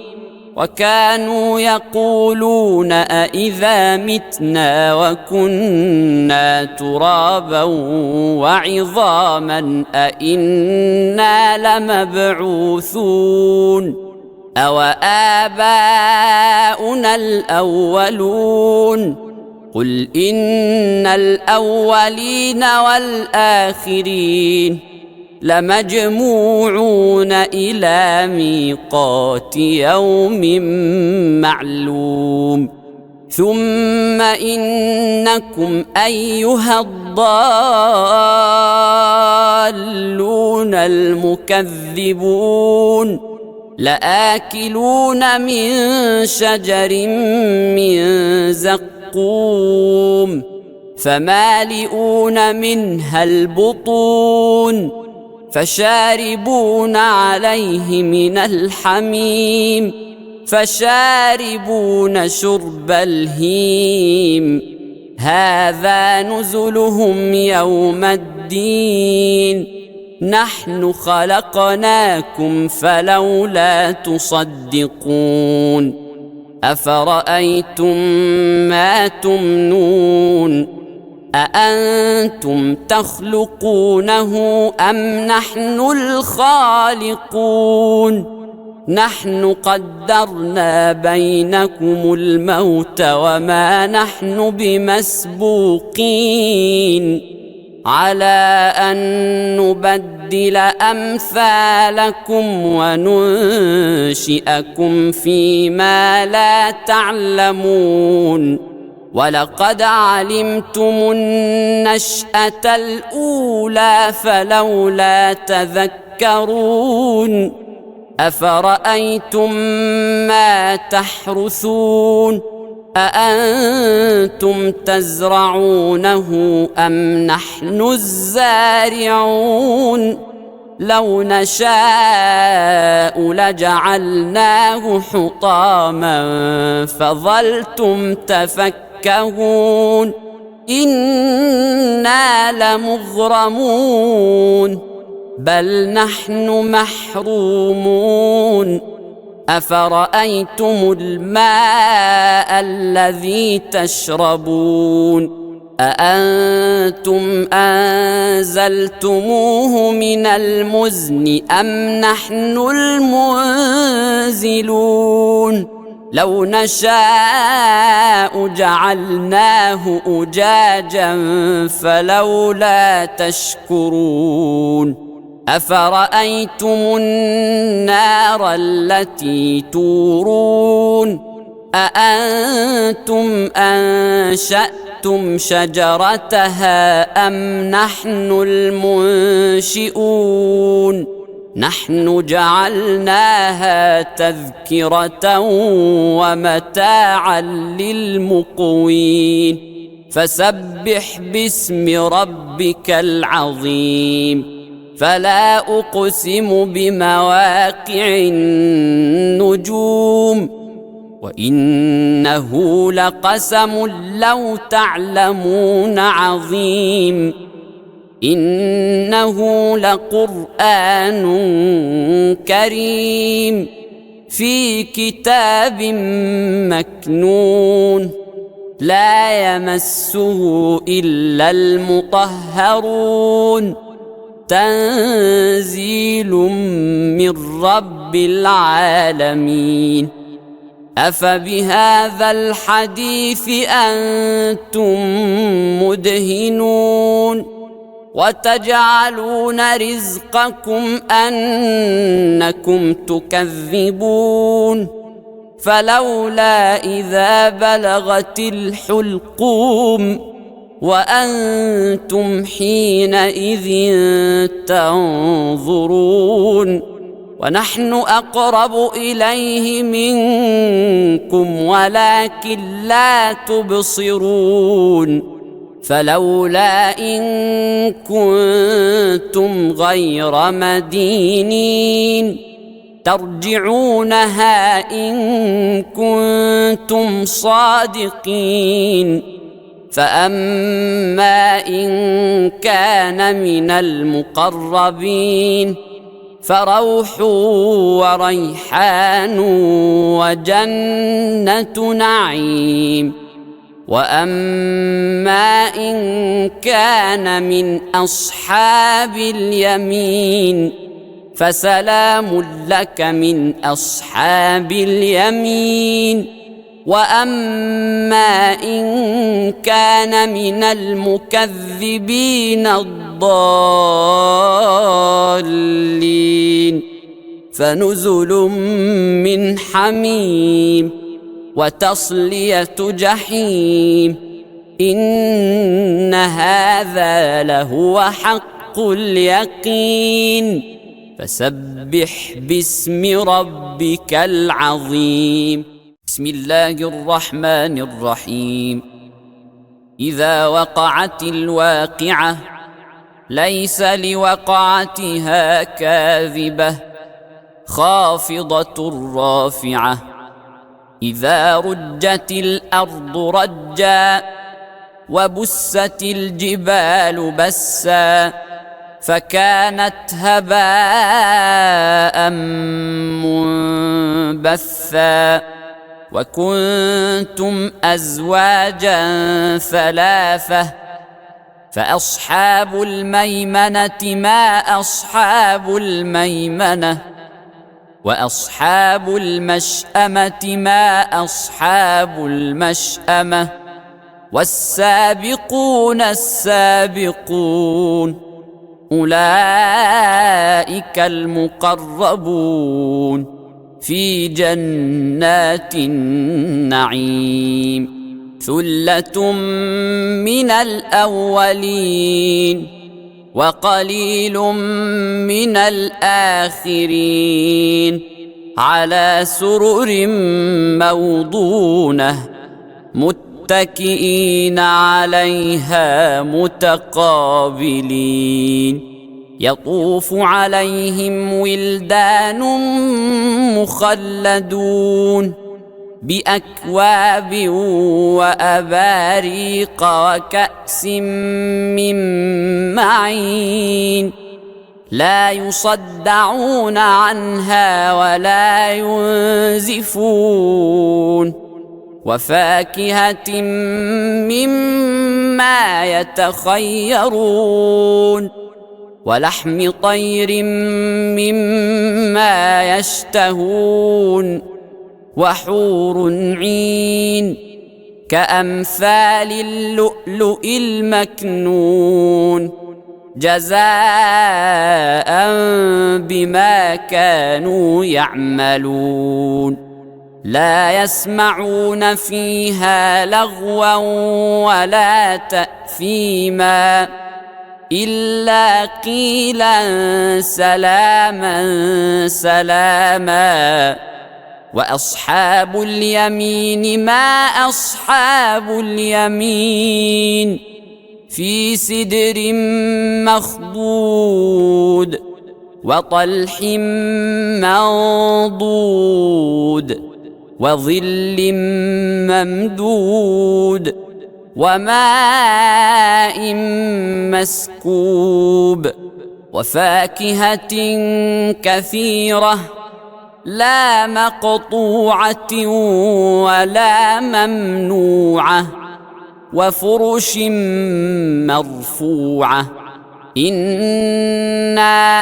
وكانوا يقولون أإذا متنا وكنا ترابا وعظاما أإنا لمبعوثون أو آباؤنا الأولون قل إن الأولين والآخرين لمجموعون إلى ميقات يوم معلوم ثم إنكم أيها الضالون المكذبون لآكلون من شجر من زقوم فمالئون منها البطون فشاربون عليه من الحميم فشاربون شرب الهيم هذا نزلهم يوم الدين نحن خلقناكم فلولا تصدقون أفرأيتم ما تمنون أأنتم تخلقونه أم نحن الخالقون نحن قدرنا بينكم الموت وما نحن بمسبوقين على أن نبدل أمثالكم وننشئكم فيما لا تعلمون ولقد علمتم النشأة الأولى فلولا تذكرون أفرأيتم ما تحرثون أأنتم تزرعونه أم نحن الزارعون لو نشاء لجعلناه حطاما فظلتم تفكهون إنا لمغرمون بل نحن محرومون أفرأيتم الماء الذي تشربون أأنتم أنزلتموه من المزن أم نحن المنزلون لو نشاء جعلناه أجاجا فلولا تشكرون أفرأيتم النار التي تورون أأنتم أنشأتم شجرتها أم نحن المنشئون نحن جعلناها تذكرة ومتاعا للمقوين فسبح باسم ربك العظيم فلا أقسم بمواقع النجوم وإنه لقسم لو تعلمون عظيم إنه لقرآن كريم في كتاب مكنون لا يمسه إلا المطهرون تنزيل من رب العالمين أفبهذا الحديث أنتم مدهنون وتجعلون رزقكم أنكم تكذبون فلولا إذا بلغت الحلقوم وأنتم حينئذ تنظرون ونحن أقرب إليه منكم ولكن لا تبصرون فلولا إن كنتم غير مدينين ترجعونها إن كنتم صادقين فأما إن كان من المقربين فروح وريحان وجنة نعيم وأما إن كان من أصحاب اليمين فسلام لك من أصحاب اليمين وأما إن كان من المكذبين الضالين فنزل من حميم وتصلية جحيم إن هذا لهو حق اليقين فسبح باسم ربك العظيم بسم الله الرحمن الرحيم إذا وقعت الواقعة ليس لوقعتها كاذبة خافضة رافعة إذا رجت الأرض رجا وبست الجبال بسا فكانت هباء منبثا وكنتم أزواجا ثلاثة فأصحاب الميمنة ما أصحاب الميمنة وأصحاب المشأمة ما أصحاب المشأمة والسابقون السابقون أولئك المقربون في جنات النعيم ثلة من الأولين وقليل من الآخرين على سرر موضونة متكئين عليها متقابلين يطوف عليهم ولدان مخلدون بأكواب وأباريق وكأس من معين لا يصدعون عنها ولا ينزفون وفاكهة مما يتخيرون ولحم طير مما يشتهون وحور عين كأمثال اللؤلؤ المكنون جزاء بما كانوا يعملون لا يسمعون فيها لغوا ولا تأثيما إلا قيلا سلاما سلاما وأصحاب اليمين ما أصحاب اليمين في سدر مخضود وطلح منضود وظل ممدود وماء مسكوب وفاكهة كثيرة لا مقطوعة ولا ممنوعة وفرش مرفوعة إنا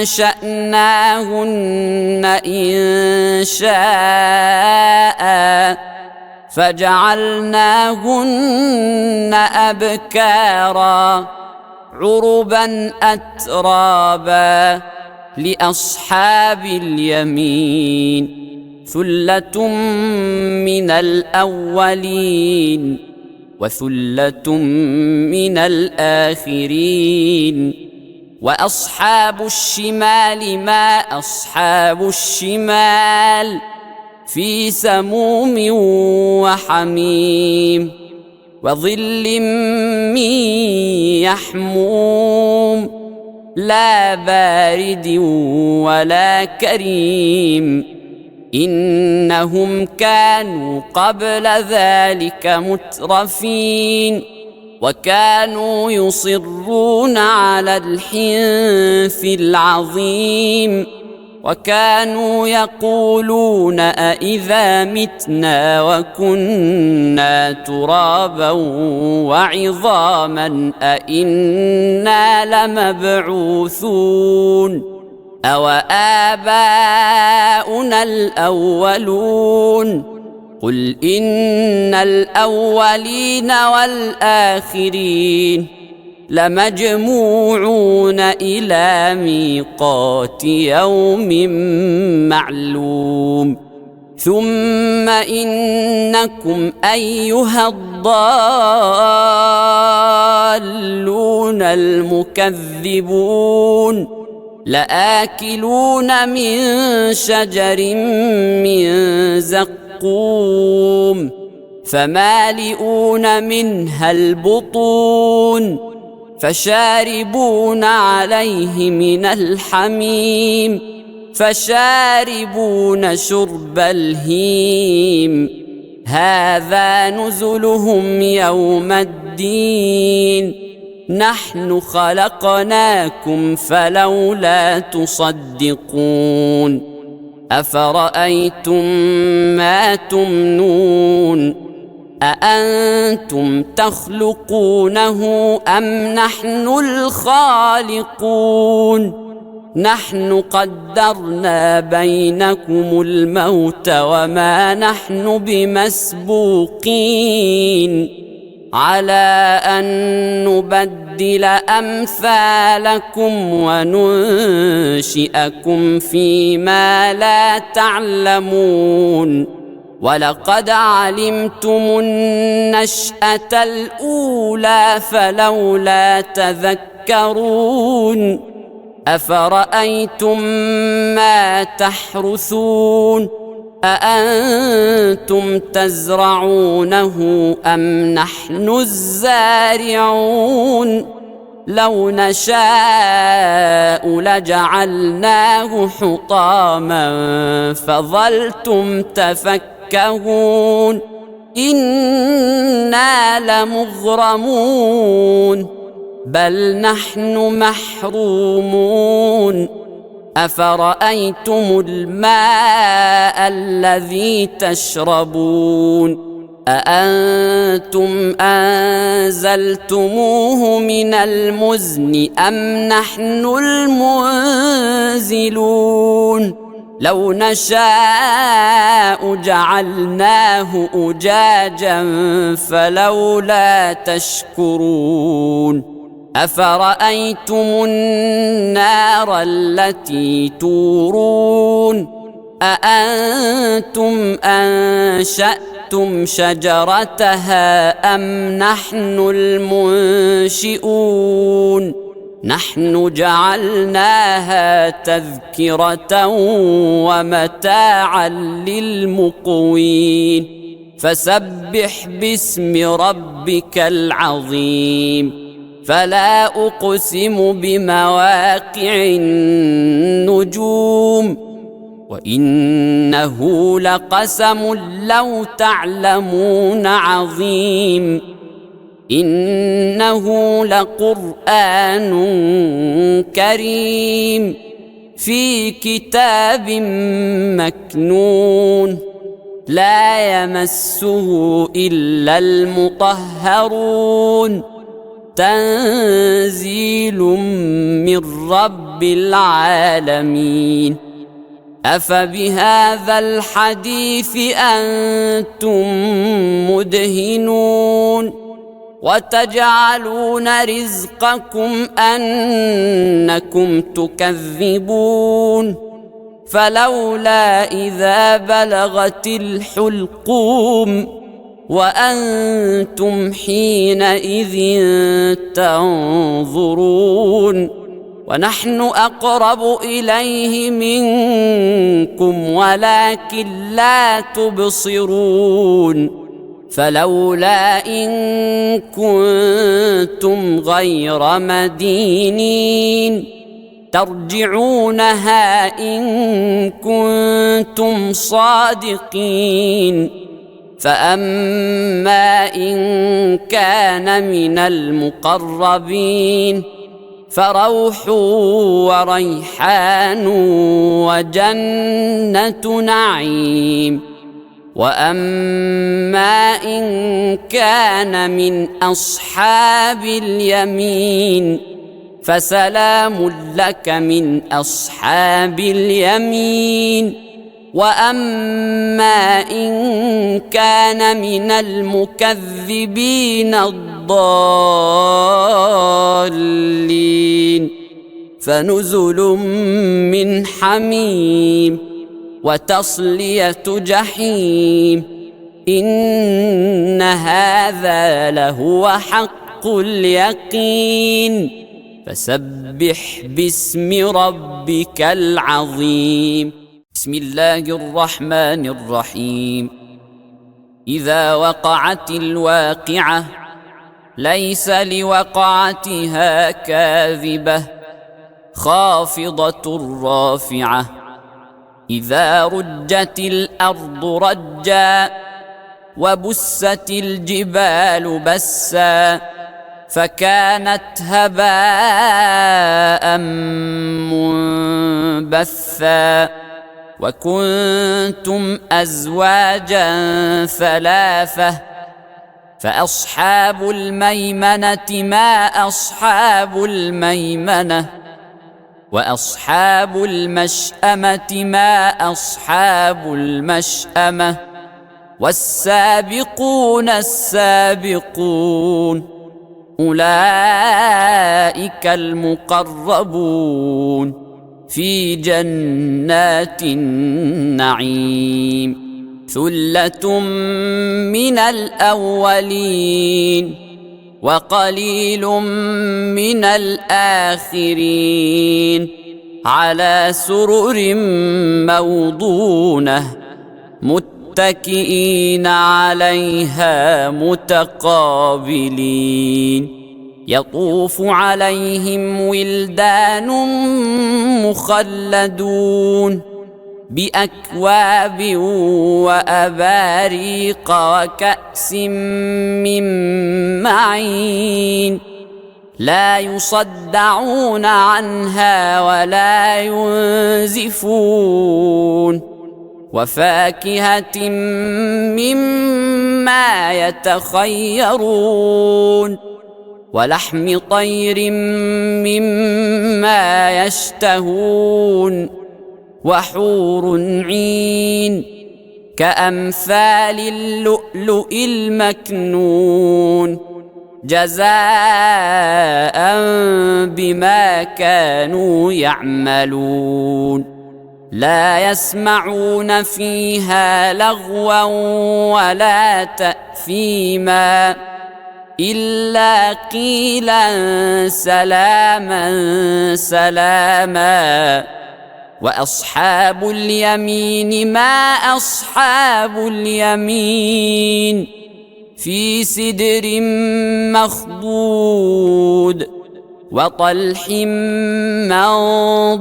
أنشأناهن إنشاء فجعلناهن أبكارا عربا أترابا لأصحاب اليمين ثلة من الأولين وثلة من الآخرين وأصحاب الشمال ما أصحاب الشمال في سموم وحميم وظل من يحموم لا بارد ولا كريم إنهم كانوا قبل ذلك مترفين وكانوا يصرون على الحنث العظيم وكانوا يقولون أإذا متنا وكنا ترابا وعظاما أإنا لمبعوثون أو آباؤنا الأولون قل إن الأولين والآخرين لمجموعون إلى ميقات يوم معلوم ثم إنكم أيها الضالون المكذبون لآكلون من شجر من زقوم فمالئون منها البطون فشاربون عليه من الحميم فشاربون شرب الهيم هذا نزلهم يوم الدين نحن خلقناكم فلولا تصدقون أفرأيتم ما تمنون أأنتم تخلقونه أم نحن الخالقون نحن قدرنا بينكم الموت وما نحن بمسبوقين على أن نبدل أمثالكم وننشئكم فيما لا تعلمون ولقد علمتم النشأة الأولى فلولا تذكرون أفرأيتم ما تحرثون أأنتم تزرعونه أم نحن الزارعون لو نشاء لجعلناه حطاما فظلتم تفكهون إنا لمغرمون بل نحن محرومون أفرأيتم الماء الذي تشربون أأنتم أنزلتموه من المزن أم نحن المنزلون لو نشاء جعلناه أجاجا فلولا تشكرون أفرأيتم النار التي تورون أأنتم أنشأتم شجرتها أم نحن المنشئون نحن جعلناها تذكرة ومتاعا للمقوين فسبح باسم ربك العظيم فلا أقسم بمواقع النجوم وإنه لقسم لو تعلمون عظيم إنه لقرآن كريم في كتاب مكنون لا يمسه إلا المطهرون تنزيل من رب العالمين أفبهذا الحديث أنتم مدهنون وتجعلون رزقكم أنكم تكذبون فلولا إذا بلغت الحلقوم وأنتم حينئذ تنظرون ونحن أقرب إليه منكم ولكن لا تبصرون فلولا إن كنتم غير مدينين ترجعونها إن كنتم صادقين فأما إن كان من المقربين فروح وريحان وجنة نعيم وأما إن كان من أصحاب اليمين فسلام لك من أصحاب اليمين وأما إن كان من المكذبين الضالين فنزل من حميم وتصلية جحيم إن هذا لهو حق اليقين فسبح باسم ربك العظيم بسم الله الرحمن الرحيم إذا وقعت الواقعة ليس لوقعتها كاذبة خافضة رافعة إذا رجت الأرض رجا وبست الجبال بسا فكانت هباء منبثا وكنتم أزواجا ثلاثة فأصحاب الميمنة ما أصحاب الميمنة وأصحاب المشأمة ما أصحاب المشأمة والسابقون السابقون أولئك المقربون في جنات النعيم ثلة من الأولين وقليل من الآخرين على سرر موضونة متكئين عليها متقابلين يطوف عليهم ولدان مخلدون بأكواب وأباريق وكأس من معين لا يصدعون عنها ولا ينزفون وفاكهة مما يتخيرون ولحم طير مما يشتهون وحور عين كأمثال اللؤلؤ المكنون جزاء بما كانوا يعملون لا يسمعون فيها لغوا ولا تأثيما إلا قيلا سلاما سلاما وأصحاب اليمين ما أصحاب اليمين في سدر مخضود وطلح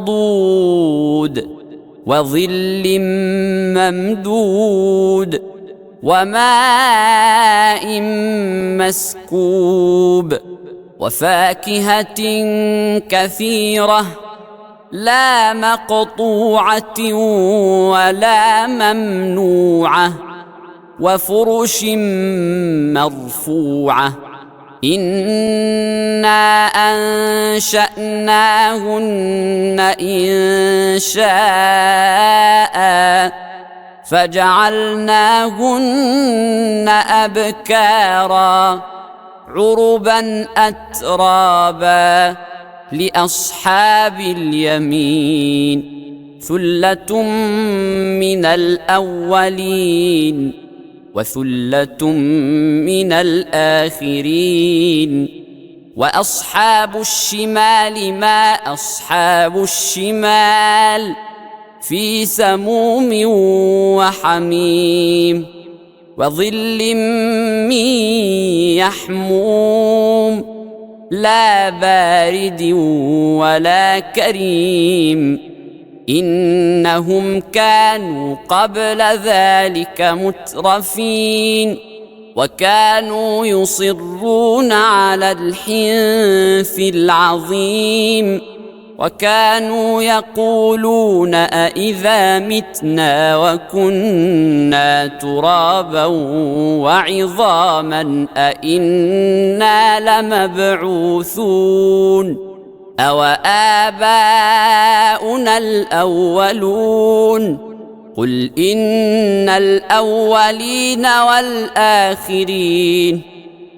منضود وظل ممدود وماء مسكوب وفاكهة كثيرة لا مقطوعة ولا ممنوعة وفرش مرفوعة إنا أنشأناهن إن شاء فجعلناهن أبكارا عربا أترابا لأصحاب اليمين ثلة من الأولين وثلة من الآخرين وأصحاب الشمال ما أصحاب الشمال في سموم وحميم وظل من يحموم لا بارد ولا كريم إنهم كانوا قبل ذلك مترفين وكانوا يصرون على الحنث العظيم وكانوا يقولون أإذا متنا وكنا ترابا وعظاما أإنا لمبعوثون أو آباؤنا الأولون قل إن الأولين والآخرين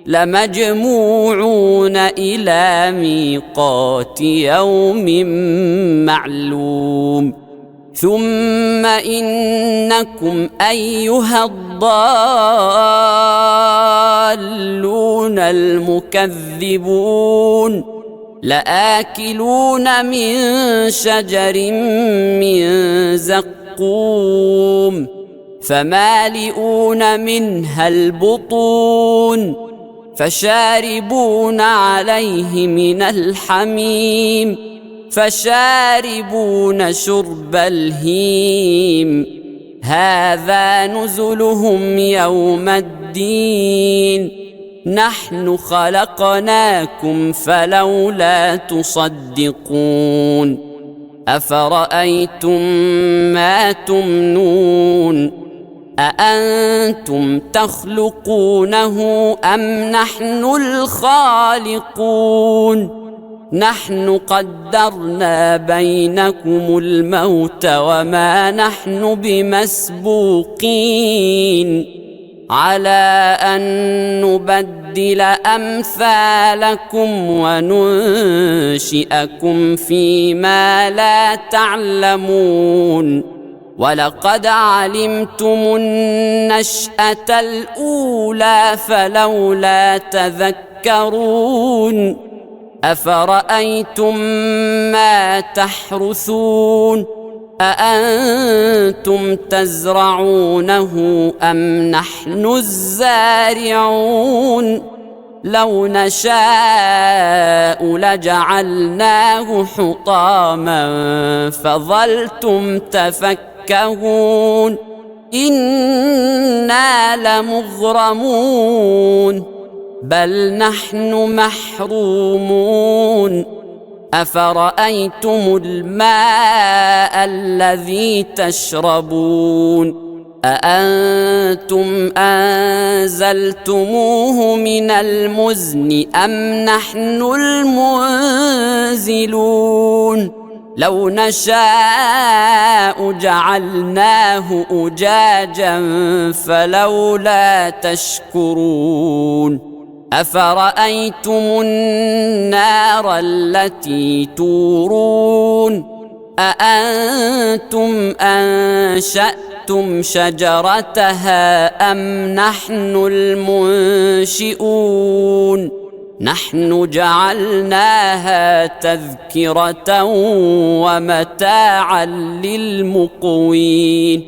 لمجموعون إلى ميقات يوم معلوم ثم إنكم أيها الضالون المكذبون لآكلون من شجر من زقوم فمالئون منها البطون فشاربون عليه من الحميم فشاربون شرب الهيم هذا نزلهم يوم الدين نحن خلقناكم فلولا تصدقون أفرأيتم ما تمنون أأنتم تخلقونه أم نحن الخالقون نحن قدرنا بينكم الموت وما نحن بمسبوقين على أن نبدل أمثالكم وننشئكم فيما لا تعلمون ولقد علمتم النشأة الأولى فلولا تذكرون أفرأيتم ما تحرثون أأنتم تزرعونه أم نحن الزارعون لو نشاء لجعلناه حطاما فظلتم تفكهون إنا لمغرمون بل نحن محرومون أفرأيتم الماء الذي تشربون أأنتم أنزلتموه من المزن أم نحن المنزلون لو نشاء جعلناه أجاجا فلولا تشكرون أفرأيتم النار التي تورون أأنتم أنشأتم شجرتها أم نحن المنشئون نحن جعلناها تذكرة ومتاعا للمقوين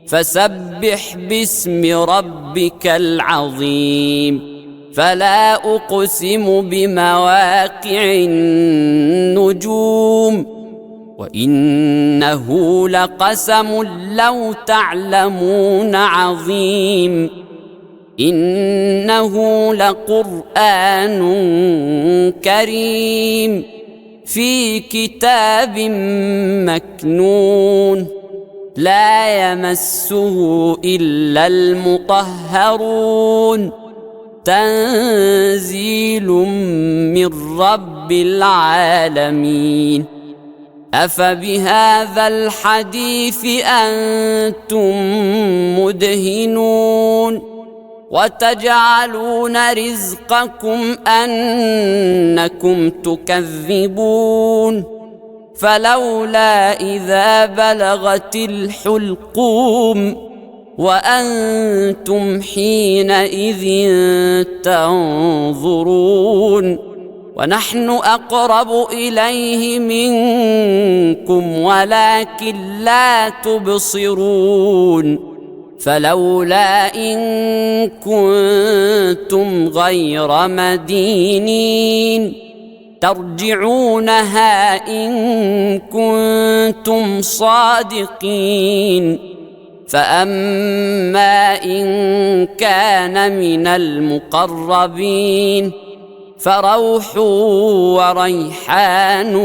فسبح باسم ربك العظيم فلا أقسم بمواقع النجوم وإنه لقسم لو تعلمون عظيم إنه لقرآن كريم في كتاب مكنون لا يمسه إلا المطهرون تنزيل من رب العالمين أفبهذا الحديث أنتم مدهنون وتجعلون رزقكم أنكم تكذبون فلولا إذا بلغت الحلقوم وأنتم حينئذ تنظرون ونحن أقرب إليه منكم ولكن لا تبصرون فلولا إن كنتم غير مدينين ترجعونها إن كنتم صادقين فأما إن كان من المقربين فروح وريحان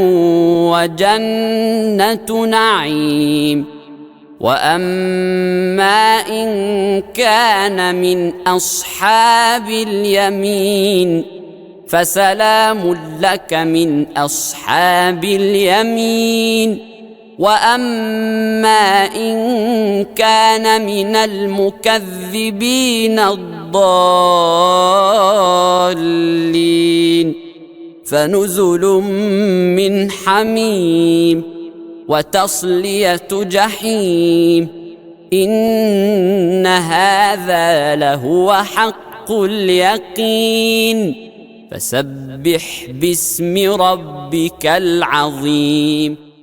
وجنة نعيم وأما إن كان من أصحاب اليمين فسلام لك من أصحاب اليمين وأما إن كان من المكذبين الضالين فنزل من حميم وتصلية جحيم إن هذا لهو حق اليقين فسبح باسم ربك العظيم